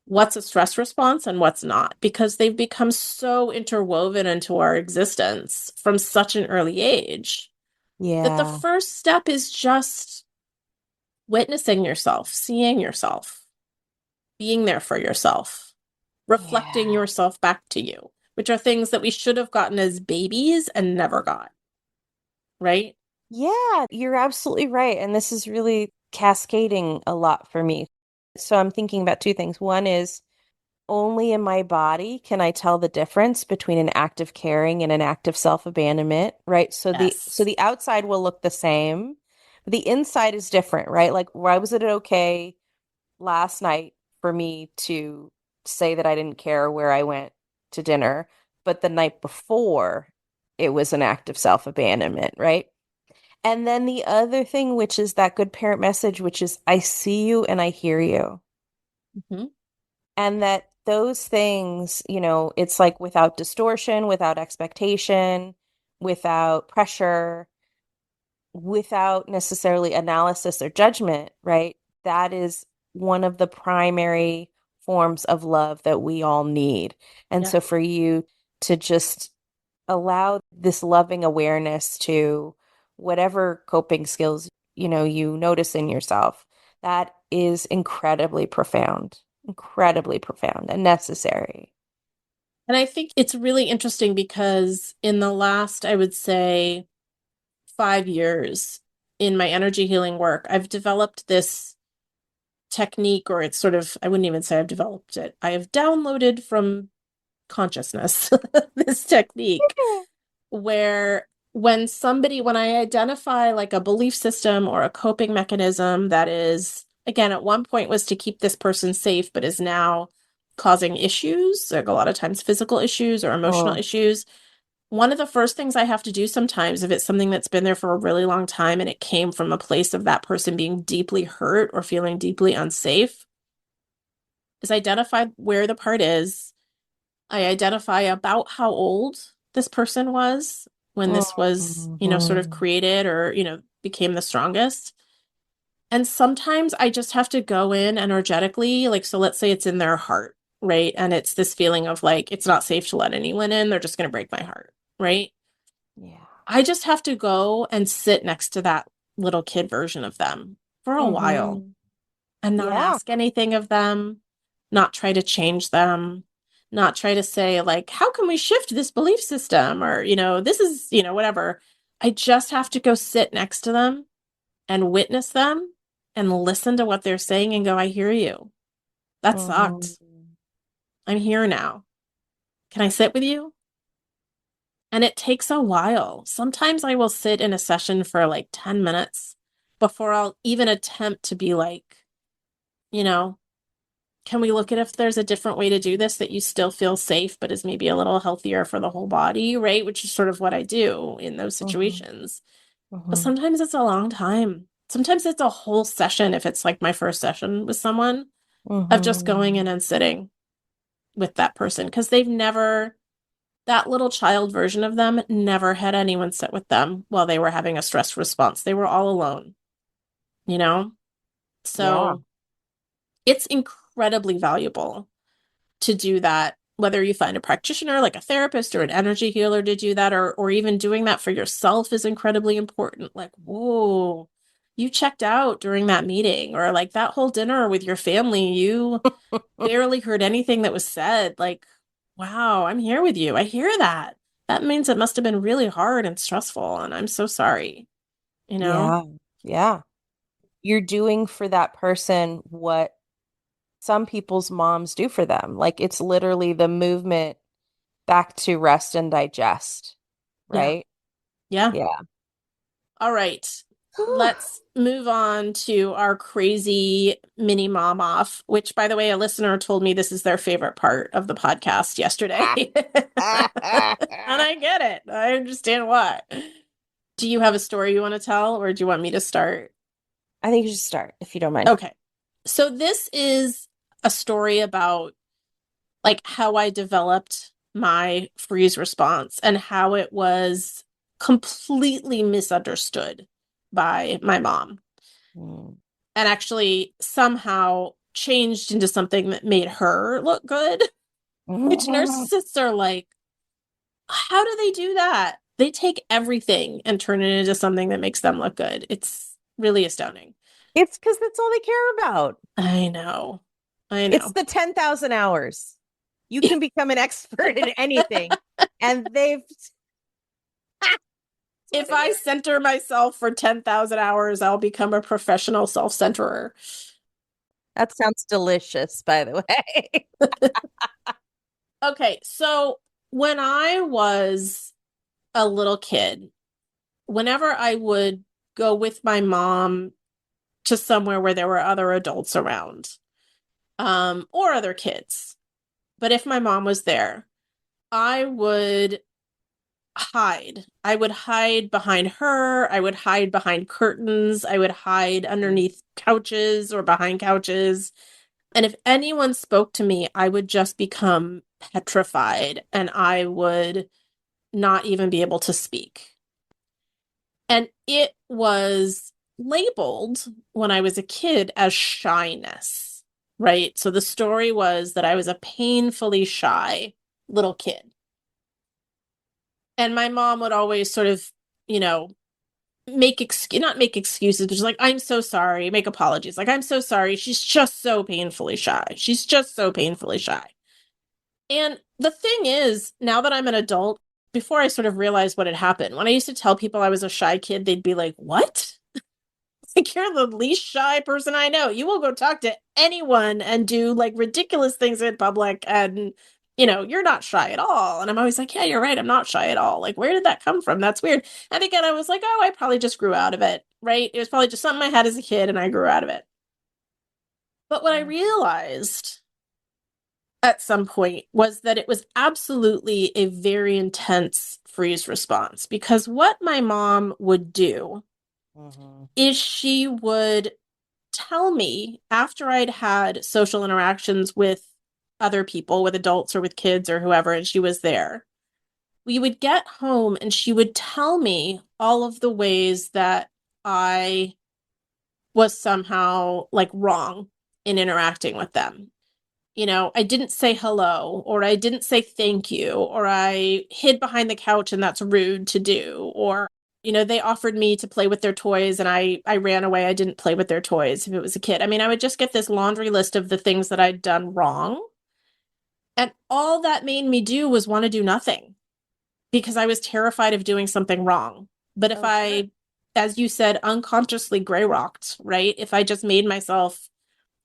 [SPEAKER 1] what's a stress response and what's not, because they've become so interwoven into our existence from such an early age that the
[SPEAKER 2] Yeah.
[SPEAKER 1] first step is just witnessing yourself, seeing yourself, being there for yourself, reflecting
[SPEAKER 2] Yeah.
[SPEAKER 1] yourself back to you, which are things that we should have gotten as babies and never got, right?
[SPEAKER 2] Yeah, you're absolutely right. And this is really cascading a lot for me. So I'm thinking about two things. One is only in my body can I tell the difference between an act of caring and an act of self-abandonment, right? So
[SPEAKER 1] Yes.
[SPEAKER 2] the outside will look the same, but the inside is different, right? Like, why was it okay last night for me to say that I didn't care where I went to dinner, but the night before it was an act of self-abandonment, right? And then the other thing, which is that good parent message, which is I see you and I hear you.
[SPEAKER 1] Hmm.
[SPEAKER 2] And that those things, it's like without distortion, without expectation, without pressure, without necessarily analysis or judgment, right? That is one of the primary forms of love that we all need. And
[SPEAKER 1] Yeah.
[SPEAKER 2] so for you to just allow this loving awareness to whatever coping skills, you notice in yourself, that is incredibly profound and necessary.
[SPEAKER 1] And I think it's really interesting because in the last, I would say, 5 years in my energy healing work, I've developed this technique, or it's sort of, I wouldn't even say I've developed it. I have downloaded from consciousness this technique where when I identify like a belief system or a coping mechanism that is, again, at one point was to keep this person safe, but is now causing issues, like a lot of times physical issues or emotional
[SPEAKER 2] Mm,
[SPEAKER 1] issues. One of the first things I have to do sometimes, if it's something that's been there for a really long time and it came from a place of that person being deeply hurt or feeling deeply unsafe, is identify where the part is. I identify about how old this person was when this was, sort of
[SPEAKER 2] mhm.
[SPEAKER 1] created or, became the strongest. And sometimes I just have to go in energetically, like, so let's say it's in their heart, right? And it's this feeling of like, it's not safe to let anyone in. They're just going to break my heart, right?
[SPEAKER 2] Yeah.
[SPEAKER 1] I just have to go and sit next to that little kid version of them for a while
[SPEAKER 2] Hmm.
[SPEAKER 1] and not
[SPEAKER 2] Yeah.
[SPEAKER 1] ask anything of them, not try to change them, not try to say, like, how can we shift this belief system? Or, this is, whatever. I just have to go sit next to them and witness them and listen to what they're saying and go, I hear you. That
[SPEAKER 2] Hmm.
[SPEAKER 1] sucked. I'm here now. Can I sit with you? And it takes a while. Sometimes I will sit in a session for like 10 minutes before I'll even attempt to be like, you know, can we look at if there's a different way to do this that you still feel safe, but is maybe a little healthier for the whole body, right? Which is sort of what I do in those
[SPEAKER 2] Hmm.
[SPEAKER 1] situations. But
[SPEAKER 2] Hmm.
[SPEAKER 1] sometimes it's a long time. Sometimes it's a whole session if it's like my first session with someone of just going in
[SPEAKER 2] Hmm.
[SPEAKER 1] and sitting with that person because that little child version of them never had anyone sit with them while they were having a stress response. They were all alone, you know?
[SPEAKER 2] Yeah.
[SPEAKER 1] So it's incredibly valuable to do that, whether you find a practitioner like a therapist or an energy healer to do that, or even doing that for yourself is incredibly important. Like, whoa, you checked out during that meeting, or like that whole dinner with your family, you barely heard anything that was said. Like, wow, I'm here with you. I hear that. That means it must have been really hard and stressful, and I'm so sorry, you know?
[SPEAKER 2] Yeah. Yeah. You're doing for that person what some people's moms do for them. Like it's literally the movement back to rest and digest,
[SPEAKER 1] Yeah.
[SPEAKER 2] right?
[SPEAKER 1] Yeah.
[SPEAKER 2] Yeah.
[SPEAKER 1] All right. Let's move on to our crazy mini mom off, which, by the way, a listener told me this is their favorite part of the podcast yesterday. And I get it. I understand why. Do you have a story you want to tell, or do you want me to start?
[SPEAKER 2] I think you should start if you don't mind.
[SPEAKER 1] Okay. So, this is a story about like how I developed my freeze response and how it was completely misunderstood by my mom
[SPEAKER 2] Mm.
[SPEAKER 1] and actually somehow changed into something that made her look good, which narcissists are like, how do they do that? They take everything and turn it into something that makes them look good. It's really astounding.
[SPEAKER 2] It's because that's all they care about.
[SPEAKER 1] I know. I
[SPEAKER 2] It's
[SPEAKER 1] know.
[SPEAKER 2] the 10,000 hours. You can become an expert in anything. And that's what
[SPEAKER 1] If
[SPEAKER 2] it
[SPEAKER 1] I
[SPEAKER 2] is.
[SPEAKER 1] center myself for 10,000 hours, I'll become a professional self-centerer.
[SPEAKER 2] That sounds delicious, by the way.
[SPEAKER 1] Okay, so when I was a little kid, whenever I would go with my mom to somewhere where there were other adults around, or other kids, but if my mom was there, I would hide. I would hide behind her. I would hide behind curtains. I would hide
[SPEAKER 2] Mm.
[SPEAKER 1] underneath couches or behind couches. And if anyone spoke to me, I would just become petrified and I would not even be able to speak. And it was labeled when I was a kid as shyness, right? So the story was that I was a painfully shy little kid. And my mom would always sort of, you know, not make excuses, but just like, I'm so sorry, make apologies. Like, I'm so sorry. She's just so painfully shy. She's just so painfully shy. And the thing is, now that I'm an adult, before I sort of realized what had happened, when I used to tell people I was a shy kid, they'd be like, what? Like, you're the least shy person I know. You will go talk to anyone and do like ridiculous things in public and you're not shy at all. And I'm always like, yeah, you're right. I'm not shy at all. Like, where did that come from? That's weird. And again, I was like, oh, I probably just grew out of it, right? It was probably just something I had as a kid and I grew out of it. But what I
[SPEAKER 2] Mm.
[SPEAKER 1] realized at some point was that it was absolutely a very intense freeze response because what my mom would do
[SPEAKER 2] Mhm.
[SPEAKER 1] is she would tell me after I'd had social interactions with other people, with adults or with kids or whoever, and she was there. We would get home and she would tell me all of the ways that I was somehow like wrong in interacting with them. I didn't say hello, or I didn't say thank you, or I hid behind the couch and that's rude to do, or they offered me to play with their toys and I ran away. I didn't play with their toys if it was a kid. I mean, I would just get this laundry list of the things that I'd done wrong. And all that made me do was want to do nothing because I was terrified of doing something wrong. But if
[SPEAKER 2] Oh, sure.
[SPEAKER 1] I, as you said, unconsciously gray rocked, right? If I just made myself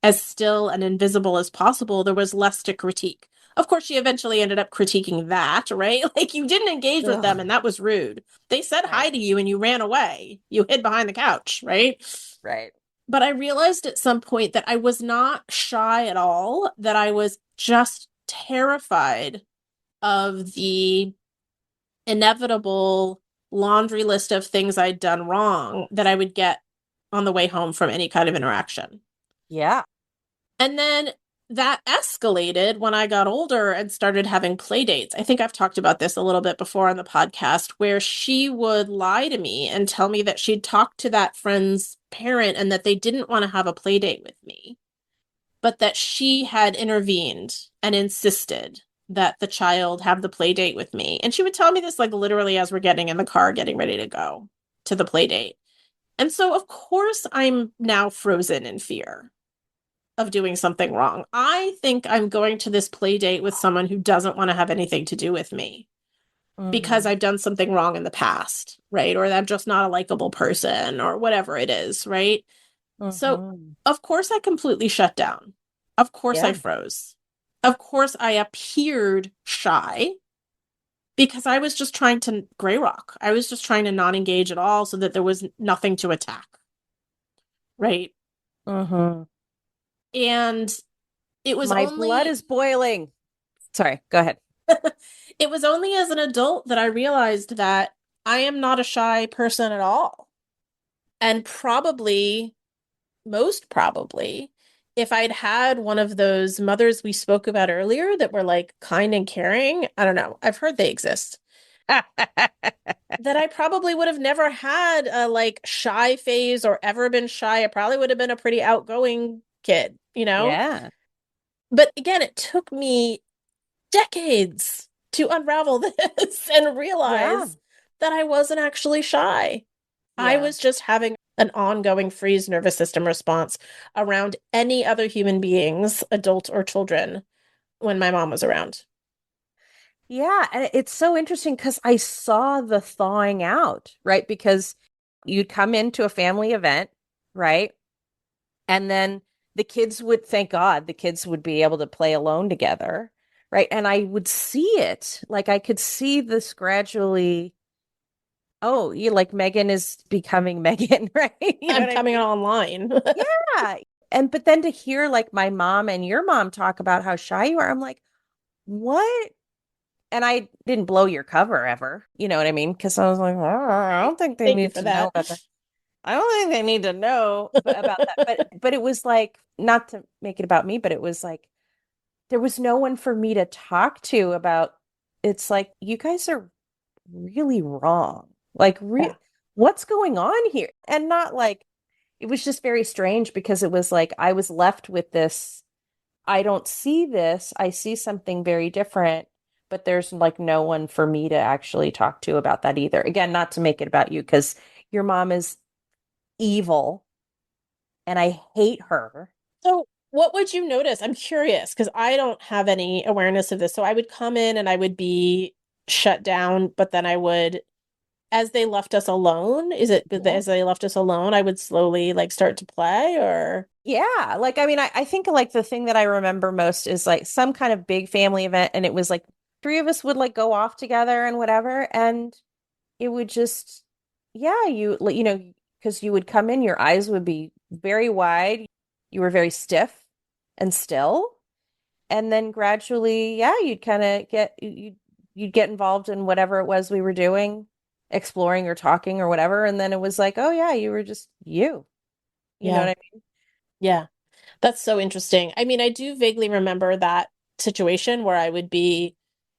[SPEAKER 1] as still and invisible as possible, there was less to critique. Of course, she eventually ended up critiquing that, right? Like you didn't engage with them
[SPEAKER 2] Ugh.
[SPEAKER 1] and that was rude. They said
[SPEAKER 2] Right.
[SPEAKER 1] hi to you and you ran away. You hid behind the couch, right?
[SPEAKER 2] Right.
[SPEAKER 1] But I realized at some point that I was not shy at all, that I was just terrified of the inevitable laundry list of things I'd done wrong that I would get on the way home from any kind of interaction.
[SPEAKER 2] Yeah.
[SPEAKER 1] And then that escalated when I got older and started having play dates. I think I've talked about this a little bit before on the podcast, where she would lie to me and tell me that she'd talked to that friend's parent and that they didn't want to have a play date with me, but that she had intervened and insisted that the child have the play date with me. And she would tell me this like literally as we're getting in the car, getting ready to go to the play date. And so, of course, I'm now frozen in fear of doing something wrong. I think I'm going to this play date with someone who doesn't want to have anything to do with me because
[SPEAKER 2] Hmm.
[SPEAKER 1] I've done something wrong in the past, right? Or I'm just not a likable person or whatever it is, right? So,
[SPEAKER 2] Hmm.
[SPEAKER 1] of course, I completely shut down. Of course, I
[SPEAKER 2] Yeah.
[SPEAKER 1] froze. Of course, I appeared shy because I was just trying to gray rock. I was just trying to not engage at all so that there was nothing to attack, right?
[SPEAKER 2] Hmm.
[SPEAKER 1] And it was
[SPEAKER 2] My blood
[SPEAKER 1] only
[SPEAKER 2] is boiling. Sorry, go ahead.
[SPEAKER 1] it was only as an adult that I realized that I am not a shy person at all. And probably, most probably, if I'd had one of those mothers we spoke about earlier that were like kind and caring, I don't know, I've heard they exist, that I probably would have never had a like shy phase or ever been shy. I probably would have been a pretty outgoing kid.
[SPEAKER 2] Yeah.
[SPEAKER 1] But again, it took me decades to unravel this and
[SPEAKER 2] Yeah.
[SPEAKER 1] realize that I wasn't actually shy. I
[SPEAKER 2] Yeah.
[SPEAKER 1] was just having an ongoing freeze nervous system response around any other human beings, adult or children, when my mom was around.
[SPEAKER 2] Yeah. And it's so interesting because I saw the thawing out, right? Because you'd come into a family event, right? And then the kids would, thank God, the kids would be able to play alone together, right? And I would see it, like I could see this gradually. Oh, you like Megan is becoming Megan, right? You know
[SPEAKER 1] I'm
[SPEAKER 2] what I
[SPEAKER 1] coming
[SPEAKER 2] mean?
[SPEAKER 1] online.
[SPEAKER 2] Yeah. And but then to hear like my mom and your mom talk about how shy you are, I'm like, what? And I didn't blow your cover ever. You know what I mean? Because I was like, "Oh, I don't think they
[SPEAKER 1] Thank you
[SPEAKER 2] need
[SPEAKER 1] for
[SPEAKER 2] to know
[SPEAKER 1] that.
[SPEAKER 2] about that. I don't think they need to know about that." But it was like, not to make it about me, but it was like there was no one for me to talk to about. It's like you guys are really wrong. Like,
[SPEAKER 1] Yeah.
[SPEAKER 2] what's going on here? And not like it was just very strange because it was like I was left with this. I don't see this. I see something very different, but there's like no one for me to actually talk to about that either. Again, not to make it about you because your mom is evil and I hate her.
[SPEAKER 1] So, what would you notice? I'm curious because I don't have any awareness of this. So, I would come in and I would be shut down, but then I would, as they left us alone, is it
[SPEAKER 2] Yeah.
[SPEAKER 1] as they left us alone, I would slowly like start to play or
[SPEAKER 2] Yeah. Like, I mean, I think like the thing that I remember most is like some kind of big family event. And it was like three of us would like go off together and whatever. And it would just, yeah, you, like, because you would come in, your eyes would be very wide. You were very stiff and still. And then gradually, yeah, you'd kind of you'd get involved in whatever it was we were doing, exploring or talking or whatever. And then it was like, oh yeah, you were just you. You know
[SPEAKER 1] yeah.
[SPEAKER 2] what I mean?
[SPEAKER 1] Yeah. That's so interesting. I mean, I do vaguely remember that situation where I would be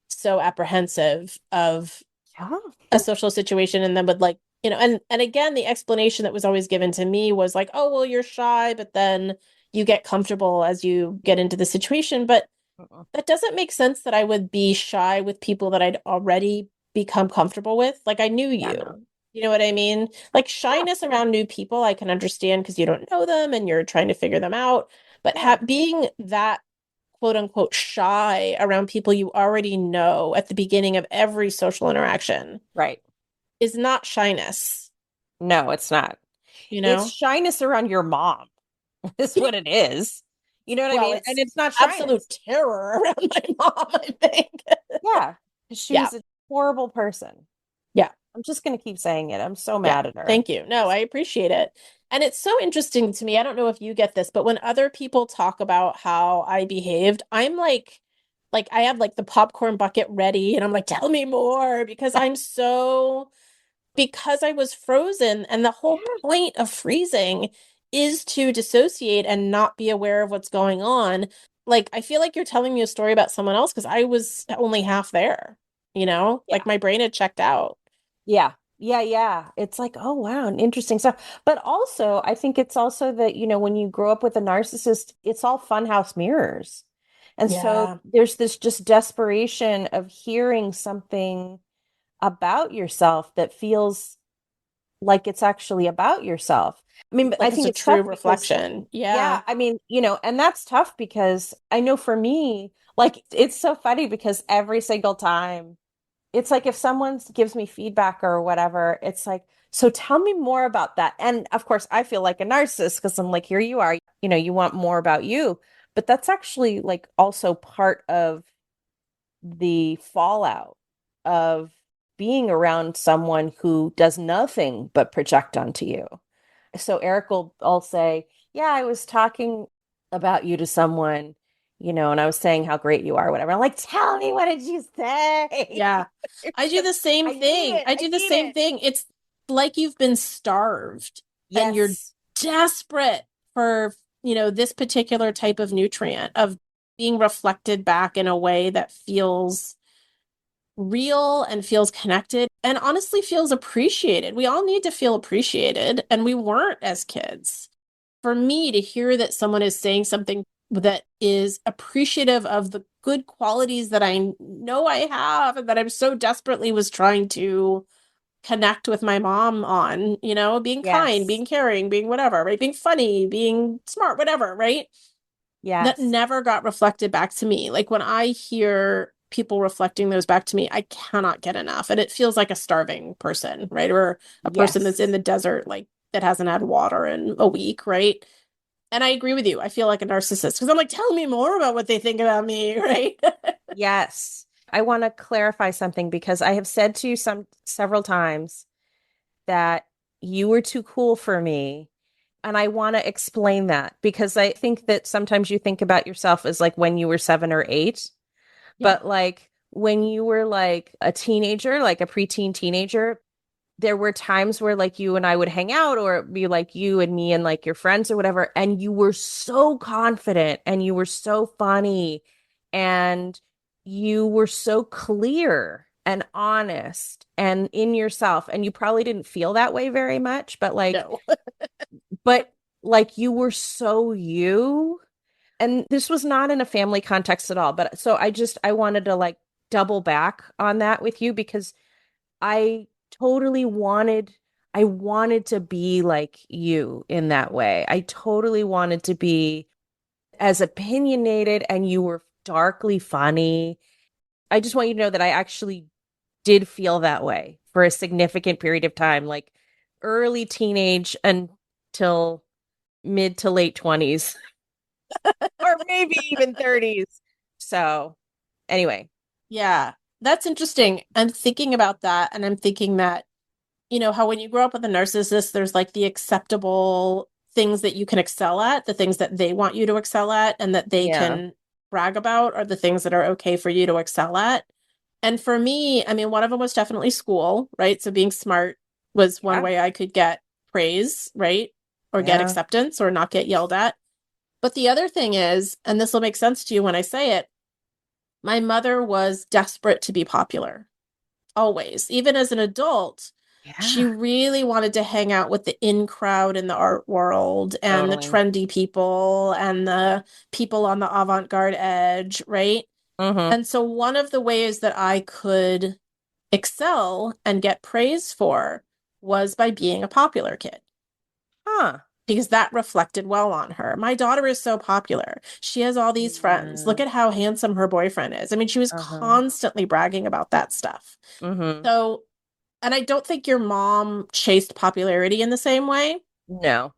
[SPEAKER 1] so apprehensive of
[SPEAKER 2] Yeah.
[SPEAKER 1] a social situation and then would like, and again, the explanation that was always given to me was like, oh, well, you're shy, but then you get comfortable as you get into the situation. But
[SPEAKER 2] Uh-uh.
[SPEAKER 1] that doesn't make sense that I would be shy with people that I'd already become comfortable with. Like I knew
[SPEAKER 2] Yeah,
[SPEAKER 1] you.
[SPEAKER 2] no.
[SPEAKER 1] You know what I mean? Like
[SPEAKER 2] Yeah,
[SPEAKER 1] shyness around new people, I can understand because you don't know them and you're trying to figure them out. But
[SPEAKER 2] yeah,
[SPEAKER 1] being that quote unquote shy around people you already know at the beginning of every social interaction
[SPEAKER 2] right.
[SPEAKER 1] is not shyness,
[SPEAKER 2] No, it's not.
[SPEAKER 1] you
[SPEAKER 2] It's
[SPEAKER 1] know?
[SPEAKER 2] shyness around your mom, is what it is. You know what I
[SPEAKER 1] Well,
[SPEAKER 2] mean? And
[SPEAKER 1] it's
[SPEAKER 2] it's not
[SPEAKER 1] absolute
[SPEAKER 2] shyness.
[SPEAKER 1] terror around my mom, I think.
[SPEAKER 2] Yeah. She
[SPEAKER 1] Yeah.
[SPEAKER 2] was a horrible person.
[SPEAKER 1] Yeah.
[SPEAKER 2] I'm just going to keep saying it. I'm so
[SPEAKER 1] Yeah.
[SPEAKER 2] mad at her.
[SPEAKER 1] Thank you. No, I appreciate it. And it's so interesting to me. I don't know if you get this, but when other people talk about how I behaved, I'm like I have like the popcorn bucket ready and I'm like, tell me more because I was frozen and the whole
[SPEAKER 2] Yeah.
[SPEAKER 1] point of freezing is to dissociate and not be aware of what's going on. Like I feel like you're telling me a story about someone else because I was only half there,
[SPEAKER 2] Yeah.
[SPEAKER 1] like my brain had checked out.
[SPEAKER 2] Yeah. Yeah. Yeah. It's like, oh, wow, and interesting stuff. But also, I think it's also that, when you grow up with a narcissist, it's all funhouse mirrors. And so
[SPEAKER 1] Yeah,
[SPEAKER 2] there's this just desperation of hearing something about yourself that feels like it's actually about yourself. I mean, but I
[SPEAKER 1] like it's
[SPEAKER 2] think
[SPEAKER 1] a
[SPEAKER 2] it's tough
[SPEAKER 1] true
[SPEAKER 2] because,
[SPEAKER 1] reflection.
[SPEAKER 2] yeah,
[SPEAKER 1] Yeah.
[SPEAKER 2] I mean, and that's tough because I know for me, like, it's so funny because every single time, it's like if someone gives me feedback or whatever, it's like, so tell me more about that. And of course, I feel like a narcissist because I'm like, here you are, you want more about you. But that's actually like also part of the fallout of being around someone who does nothing but project onto you. So Eric will all say, yeah, I was talking about you to someone, and I was saying how great you are, whatever. I'm like, tell me, what did you say?
[SPEAKER 1] Yeah. I do
[SPEAKER 2] Because
[SPEAKER 1] the same
[SPEAKER 2] I need
[SPEAKER 1] thing.
[SPEAKER 2] it.
[SPEAKER 1] I
[SPEAKER 2] I
[SPEAKER 1] do the
[SPEAKER 2] need
[SPEAKER 1] same
[SPEAKER 2] it.
[SPEAKER 1] thing. It's like you've been starved and you're
[SPEAKER 2] Yes.
[SPEAKER 1] desperate for, this particular type of nutrient of being reflected back in a way that feels real and feels connected and honestly feels appreciated. We all need to feel appreciated, and we weren't as kids. For me to hear that someone is saying something that is appreciative of the good qualities that I know I have and that I'm so desperately was trying to connect with my mom on, being kind,
[SPEAKER 2] Yes.
[SPEAKER 1] being caring, being whatever, right? Being funny, being smart, whatever, right? That
[SPEAKER 2] Yes.
[SPEAKER 1] never got reflected back to me. Like when I hear people reflecting those back to me, I cannot get enough. And it feels like a starving person, right? Or a person that's in
[SPEAKER 2] Yes.
[SPEAKER 1] the desert, like that hasn't had water in a week, right? And I agree with you. I feel like a narcissist because I'm like, tell me more about what they think about me, right?
[SPEAKER 2] Yes. I want to clarify something because I have said to you several times that you were too cool for me. And I want to explain that because I think that sometimes you think about yourself as like when you were 7 or 8,
[SPEAKER 1] Yeah.
[SPEAKER 2] but like when you were like a teenager, like a preteen teenager, there were times where like you and I would hang out or it'd be like you and me and like your friends or whatever. And you were so confident and you were so funny and you were so clear and honest and in yourself. And you probably didn't feel that way very much,
[SPEAKER 1] No.
[SPEAKER 2] but like you were so you. And this was not in a family context at all. But so I wanted to like double back on that with you because I totally I wanted to be like you in that way. I totally wanted to be as opinionated and you were darkly funny. I just want you to know that I actually did feel that way for a significant period of time, like early teenage until mid to late 20s or maybe even 30s. So, anyway,
[SPEAKER 1] Yeah. That's interesting. I'm thinking about that and I'm thinking that, how when you grow up with a narcissist, there's like the acceptable things that you can excel at, the things that they want you to excel at and that they
[SPEAKER 2] yeah.
[SPEAKER 1] can brag about are the things that are okay for you to excel at. And for me, I mean, one of them was definitely school, right? So being smart was one
[SPEAKER 2] Yeah.
[SPEAKER 1] way I could get praise, right? Or get
[SPEAKER 2] Yeah.
[SPEAKER 1] acceptance or not get yelled at. But the other thing is, and this will make sense to you when I say it, my mother was desperate to be popular, always. Even as an adult, she
[SPEAKER 2] Yeah.
[SPEAKER 1] really wanted to hang out with the in crowd in the art world and the
[SPEAKER 2] Totally.
[SPEAKER 1] trendy people and the people on the avant-garde edge, right?
[SPEAKER 2] Mm-hmm.
[SPEAKER 1] And so one of the ways that I could excel and get praise for was by being a popular kid
[SPEAKER 2] Huh.
[SPEAKER 1] because that reflected well on her. My daughter is so popular. She has all these friends.
[SPEAKER 2] Yeah.
[SPEAKER 1] Look at how handsome her boyfriend is. I mean, she was
[SPEAKER 2] Uh-huh.
[SPEAKER 1] constantly bragging about that stuff.
[SPEAKER 2] Mm-hmm.
[SPEAKER 1] So, and I don't think your mom chased popularity in the same way.
[SPEAKER 2] No.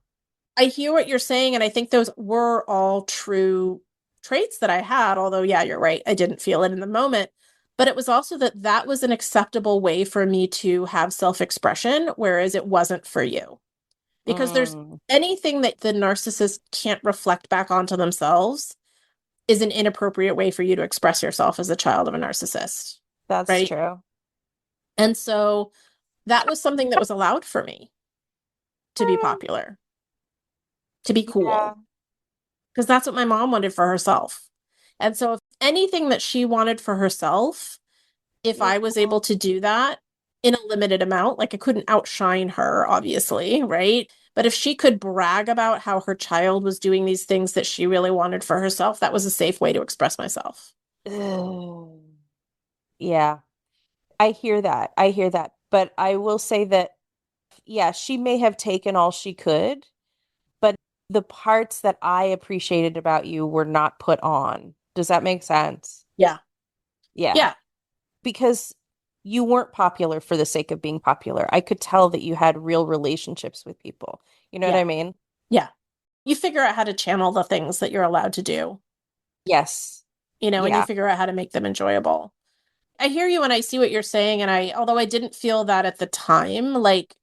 [SPEAKER 1] I hear what you're saying, and I think those were all true traits that I had. Although, yeah, you're right. I didn't feel it in the moment. But it was also that that was an acceptable way for me to have self expression, whereas it wasn't for you. Because there's
[SPEAKER 2] Mm,
[SPEAKER 1] anything that the narcissist can't reflect back onto themselves is an inappropriate way for you to express yourself as a child of a narcissist.
[SPEAKER 2] that's
[SPEAKER 1] Right.
[SPEAKER 2] true.
[SPEAKER 1] And so that was something that was allowed for me to be
[SPEAKER 2] Mm,
[SPEAKER 1] popular, to be
[SPEAKER 2] yeah.
[SPEAKER 1] cool, because that's what my mom wanted for herself. And so, if anything that she wanted for herself, if
[SPEAKER 2] Yeah.
[SPEAKER 1] I was able to do that in a limited amount, like I couldn't outshine her, obviously, right? But if she could brag about how her child was doing these things that she really wanted for herself, that was a safe way to express myself.
[SPEAKER 2] Ugh. Yeah. I hear that. I hear that. But I will say that, yeah, she may have taken all she could, but the parts that I appreciated about you were not put on. Does that make sense?
[SPEAKER 1] Yeah.
[SPEAKER 2] Yeah.
[SPEAKER 1] Yeah.
[SPEAKER 2] Because you weren't popular for the sake of being popular. I could tell that you had real relationships with people. You know what
[SPEAKER 1] Yeah.
[SPEAKER 2] I mean?
[SPEAKER 1] Yeah. You figure out how to channel the things that you're allowed to do,
[SPEAKER 2] Yes.
[SPEAKER 1] and you
[SPEAKER 2] Yeah.
[SPEAKER 1] figure out how to make them enjoyable. I hear you and I see what you're saying. And although I didn't feel that at the time, like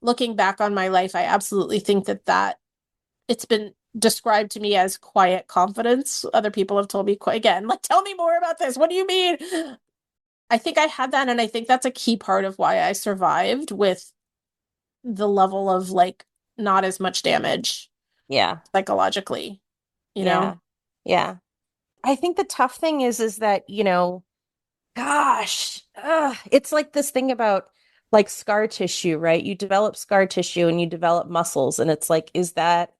[SPEAKER 1] looking back on my life, I absolutely think that it's been described to me as quiet confidence. Other people have told me, again, like, tell me more about this. What do you mean? I think I had that. And I think that's a key part of why I survived with the level of like not as much damage
[SPEAKER 2] Yeah.
[SPEAKER 1] psychologically, you
[SPEAKER 2] Yeah.
[SPEAKER 1] know?
[SPEAKER 2] Yeah. I think the tough thing is that, gosh, it's like this thing about like scar tissue, right? You develop scar tissue and you develop muscles, and it's like, is that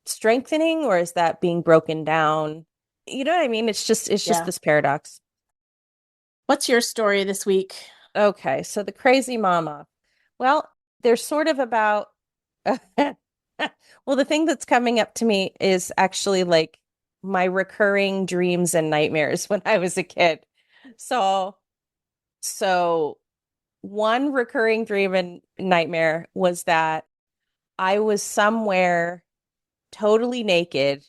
[SPEAKER 2] strengthening or is that being broken down? You know what I mean? It's just
[SPEAKER 1] Yeah.
[SPEAKER 2] this paradox.
[SPEAKER 1] What's your story this week?
[SPEAKER 2] Okay, so the crazy mama. Well, they're sort of about well, the thing that's coming up to me is actually like my recurring dreams and nightmares when I was a kid. So, so one recurring dream and nightmare was that I was somewhere totally naked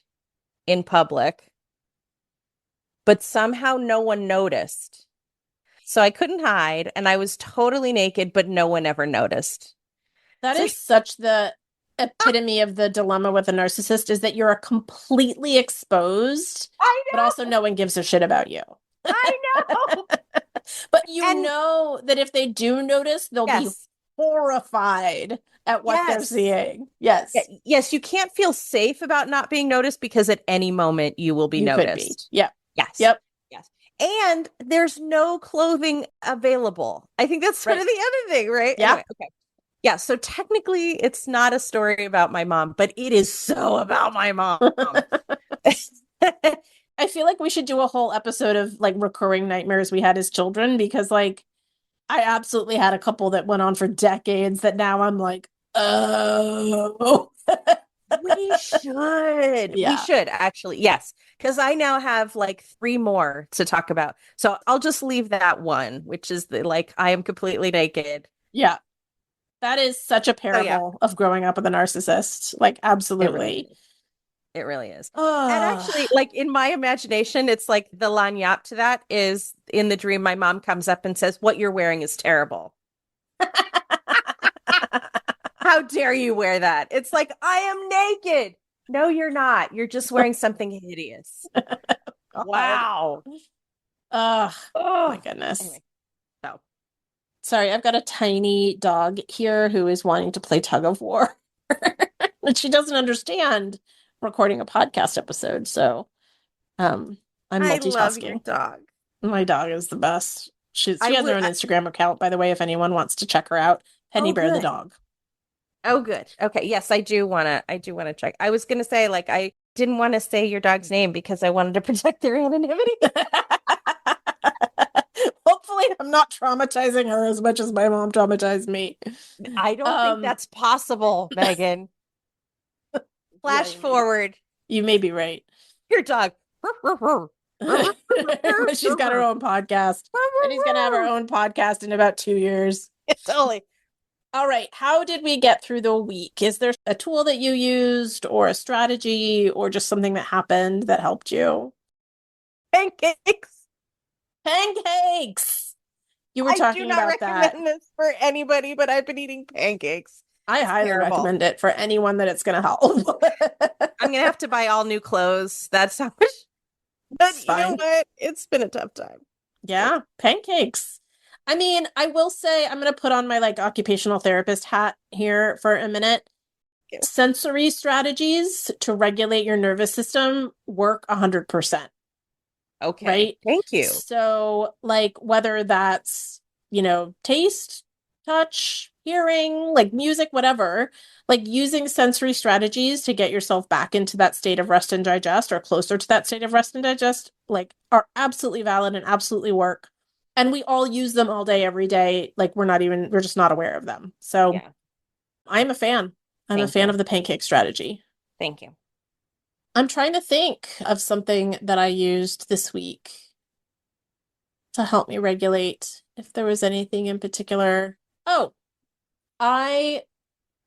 [SPEAKER 2] in public, but somehow no one noticed. So I couldn't hide and I was totally naked, but no one ever noticed.
[SPEAKER 1] That
[SPEAKER 2] So
[SPEAKER 1] is such the epitome of the dilemma with a narcissist is that you're completely exposed,
[SPEAKER 2] I
[SPEAKER 1] but also
[SPEAKER 2] know,
[SPEAKER 1] no one gives a shit about you.
[SPEAKER 2] I know.
[SPEAKER 1] But you
[SPEAKER 2] And
[SPEAKER 1] know that if they do notice, they'll be
[SPEAKER 2] yes,
[SPEAKER 1] horrified at what they're
[SPEAKER 2] yes.
[SPEAKER 1] seeing.
[SPEAKER 2] Yeah,
[SPEAKER 1] Yes,
[SPEAKER 2] yes, you can't feel safe about not being noticed because at any moment you will be
[SPEAKER 1] you could be.
[SPEAKER 2] noticed.
[SPEAKER 1] Yep.
[SPEAKER 2] Yes.
[SPEAKER 1] Yep.
[SPEAKER 2] Yes. And there's no clothing available. I think that's sort
[SPEAKER 1] Right.
[SPEAKER 2] of the other thing, right?
[SPEAKER 1] Yeah.
[SPEAKER 2] Anyway, okay. Yeah, so technically it's not a story about my mom, but it is so about my mom.
[SPEAKER 1] I feel like we should do a whole episode of like recurring nightmares we had as children because like I absolutely had a couple that went on for decades that now I'm like, oh.
[SPEAKER 2] We should. We
[SPEAKER 1] Yeah.
[SPEAKER 2] should actually. Yes. Because I now have like three more to talk about. So I'll just leave that one, which is the like I am completely naked.
[SPEAKER 1] Yeah. That is such a
[SPEAKER 2] So yeah,
[SPEAKER 1] parable of growing up with a narcissist. Like,
[SPEAKER 2] it really
[SPEAKER 1] absolutely.
[SPEAKER 2] is. It really is. And
[SPEAKER 1] Oh,
[SPEAKER 2] actually, like in my imagination, it's like the lanyap to that is in the dream, my mom comes up and says, "What you're wearing is terrible. How dare you wear that?" It's like, I am naked. No, you're not. You're just wearing something hideous.
[SPEAKER 1] God.
[SPEAKER 2] Wow.
[SPEAKER 1] Oh, my
[SPEAKER 2] Oh,
[SPEAKER 1] goodness.
[SPEAKER 2] anyway, so
[SPEAKER 1] Sorry, I've got a tiny dog here who is wanting to play tug of war. And she doesn't understand recording a podcast episode. So, I'm
[SPEAKER 2] I love your
[SPEAKER 1] multitasking.
[SPEAKER 2] dog.
[SPEAKER 1] My dog is the best. She
[SPEAKER 2] I
[SPEAKER 1] has her
[SPEAKER 2] would.
[SPEAKER 1] own Instagram account, by the way, if anyone wants to check her out. Penny
[SPEAKER 2] Oh,
[SPEAKER 1] Bear the
[SPEAKER 2] good.
[SPEAKER 1] dog.
[SPEAKER 2] Oh, good. Okay. Yes, I do want to. I do want to check. I was going to say, like, I didn't want to say your dog's name because I wanted to protect their anonymity.
[SPEAKER 1] Hopefully, I'm not traumatizing her as much as my mom traumatized me.
[SPEAKER 2] I don't think
[SPEAKER 1] Um,
[SPEAKER 2] that's possible, Megan.
[SPEAKER 1] yeah,
[SPEAKER 2] Flash forward.
[SPEAKER 1] you may be right.
[SPEAKER 2] Your dog.
[SPEAKER 1] She's got her own podcast. Penny's gonna have her own podcast in about 2 years.
[SPEAKER 2] Totally.
[SPEAKER 1] All right. How did we get through the week? Is there a tool that you used or a strategy or just something that happened that helped you?
[SPEAKER 2] Pancakes.
[SPEAKER 1] Pancakes. You were
[SPEAKER 2] I do
[SPEAKER 1] talking
[SPEAKER 2] not
[SPEAKER 1] about that.
[SPEAKER 2] recommend this for anybody, but I've been eating pancakes.
[SPEAKER 1] I
[SPEAKER 2] It's
[SPEAKER 1] highly
[SPEAKER 2] terrible.
[SPEAKER 1] recommend it for anyone that it's going to help.
[SPEAKER 2] I'm gonna have to buy all new clothes. That's how much. But
[SPEAKER 1] It's
[SPEAKER 2] you know
[SPEAKER 1] fine.
[SPEAKER 2] what? It's been a tough time.
[SPEAKER 1] Yeah, pancakes. I mean, I will say I'm going to put on my like occupational therapist hat here for a minute. Sensory strategies to regulate your nervous system work 100%,
[SPEAKER 2] Okay.
[SPEAKER 1] right?
[SPEAKER 2] Thank you.
[SPEAKER 1] So, like, whether that's, taste, touch, hearing, like music, whatever, like using sensory strategies to get yourself back into that state of rest and digest or closer to that state of rest and digest, like, are absolutely valid and absolutely work. And we all use them all day, every day. Like, we're just not aware of them. So,
[SPEAKER 2] Yeah.
[SPEAKER 1] I'm a fan. I'm a
[SPEAKER 2] Thank
[SPEAKER 1] fan
[SPEAKER 2] you.
[SPEAKER 1] of the pancake strategy.
[SPEAKER 2] Thank you.
[SPEAKER 1] I'm trying to think of something that I used this week to help me regulate if there was anything in particular. Oh, I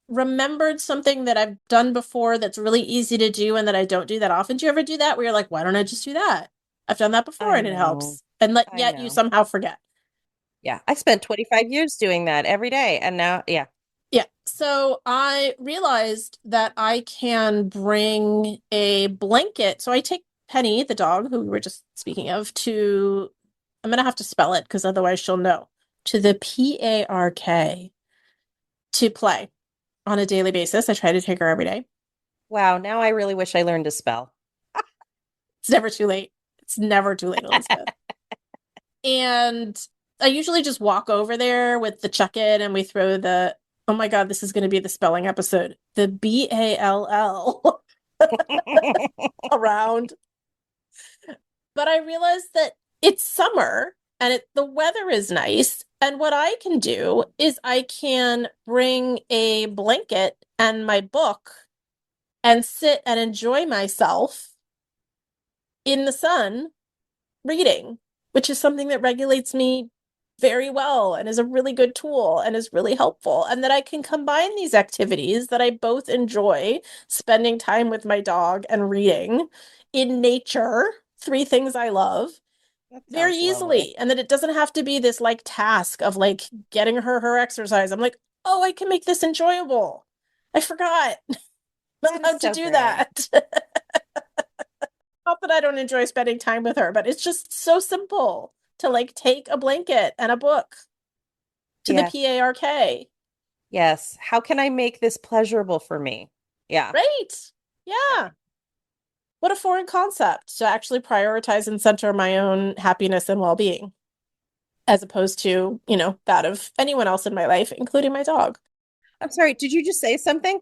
[SPEAKER 1] remembered something that I've done before that's really easy to do and that I don't do that often. Do you ever do that where you're like, why don't I just do that? I've done that before
[SPEAKER 2] I
[SPEAKER 1] and it
[SPEAKER 2] know.
[SPEAKER 1] helps. And
[SPEAKER 2] I
[SPEAKER 1] yet you
[SPEAKER 2] know.
[SPEAKER 1] somehow forget.
[SPEAKER 2] Yeah. I spent 25 years doing that every day. And now, yeah.
[SPEAKER 1] Yeah. So I realized that I can bring a blanket. So I take Penny, the dog who we were just speaking of, I'm going to have to spell it because otherwise she'll know, to the PARK to play on a daily basis. I try to take her every day.
[SPEAKER 2] Wow. Now I really wish I learned to spell.
[SPEAKER 1] It's never too late. It's never too late, Elizabeth. And I usually just walk over there with the chuck-in and we throw oh my God, this is going to be the spelling episode. The BALL around. But I realized that it's summer and the weather is nice. And what I can do is I can bring a blanket and my book and sit and enjoy myself in the sun reading, which is something that regulates me very well and is a really good tool and is really helpful. And that I can combine these activities that I both enjoy, spending time with my dog and reading in nature, three things I love,
[SPEAKER 2] That
[SPEAKER 1] very
[SPEAKER 2] sounds lovely.
[SPEAKER 1] easily. And that it doesn't have to be this like task of like getting her exercise. I'm like, oh, I can make this enjoyable. I forgot
[SPEAKER 2] That is
[SPEAKER 1] how to
[SPEAKER 2] so
[SPEAKER 1] do
[SPEAKER 2] great.
[SPEAKER 1] that. Not that I don't enjoy spending time with her, but it's just so simple to like take a blanket and a book to the
[SPEAKER 2] Yeah.
[SPEAKER 1] PARK.
[SPEAKER 2] Yes. How can I make this pleasurable for me? Yeah.
[SPEAKER 1] Right. Yeah. What a foreign concept to actually prioritize and center my own happiness and well-being, as opposed to, that of anyone else in my life, including my dog.
[SPEAKER 2] I'm sorry, did you just say something?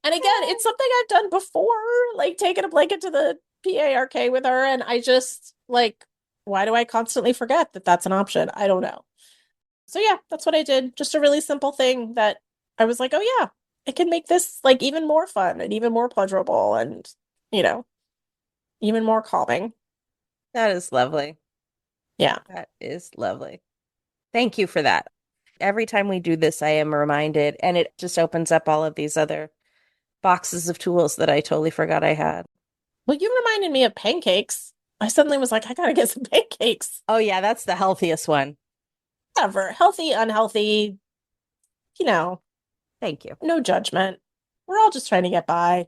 [SPEAKER 1] And again, it's something I've done before, like taking a blanket to the PARK with her. And I just like, why do I constantly forget that that's an option? I don't know. So yeah, that's what I did. Just a really simple thing that I was like, oh yeah, it can make this like even more fun and even more pleasurable and, you know, even more calming.
[SPEAKER 2] That is lovely.
[SPEAKER 1] Yeah.
[SPEAKER 2] That is lovely. Thank you for that. Every time we do this, I am reminded, and it just opens up all of these other boxes of tools that I totally forgot I had.
[SPEAKER 1] Well, you reminded me of pancakes. I suddenly was like, I gotta get some pancakes.
[SPEAKER 2] Oh, yeah, that's the healthiest one.
[SPEAKER 1] Whatever, healthy, unhealthy, you know,
[SPEAKER 2] Thank you.
[SPEAKER 1] no judgment. We're all just trying to get by.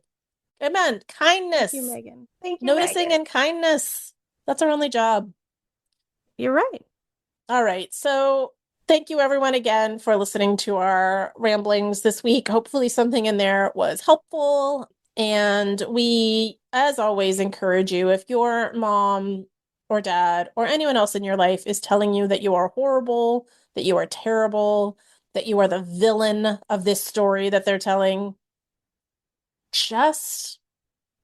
[SPEAKER 1] Amen.
[SPEAKER 2] Thank you,
[SPEAKER 1] Kindness,
[SPEAKER 2] Megan. Thank you,
[SPEAKER 1] noticing
[SPEAKER 2] Megan.
[SPEAKER 1] and kindness. That's our only job.
[SPEAKER 2] You're right.
[SPEAKER 1] All right. So thank you everyone again for listening to our ramblings this week. Hopefully something in there was helpful. And we, as always, encourage you if your mom or dad or anyone else in your life is telling you that you are horrible, that you are terrible, that you are the villain of this story that they're telling, just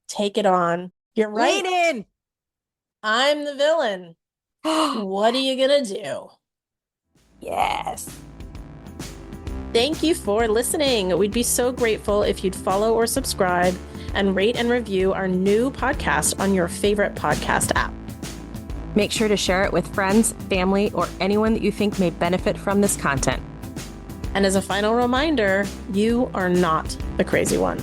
[SPEAKER 1] take it on. You're right.
[SPEAKER 2] Lean in.
[SPEAKER 1] I'm the villain. What are you gonna do?
[SPEAKER 2] Yes.
[SPEAKER 1] Thank you for listening. We'd be so grateful if you'd follow or subscribe and rate and review our new podcast on your favorite podcast app.
[SPEAKER 2] Make sure to share it with friends, family, or anyone that you think may benefit from this content.
[SPEAKER 1] And as a final reminder, you are not the crazy one.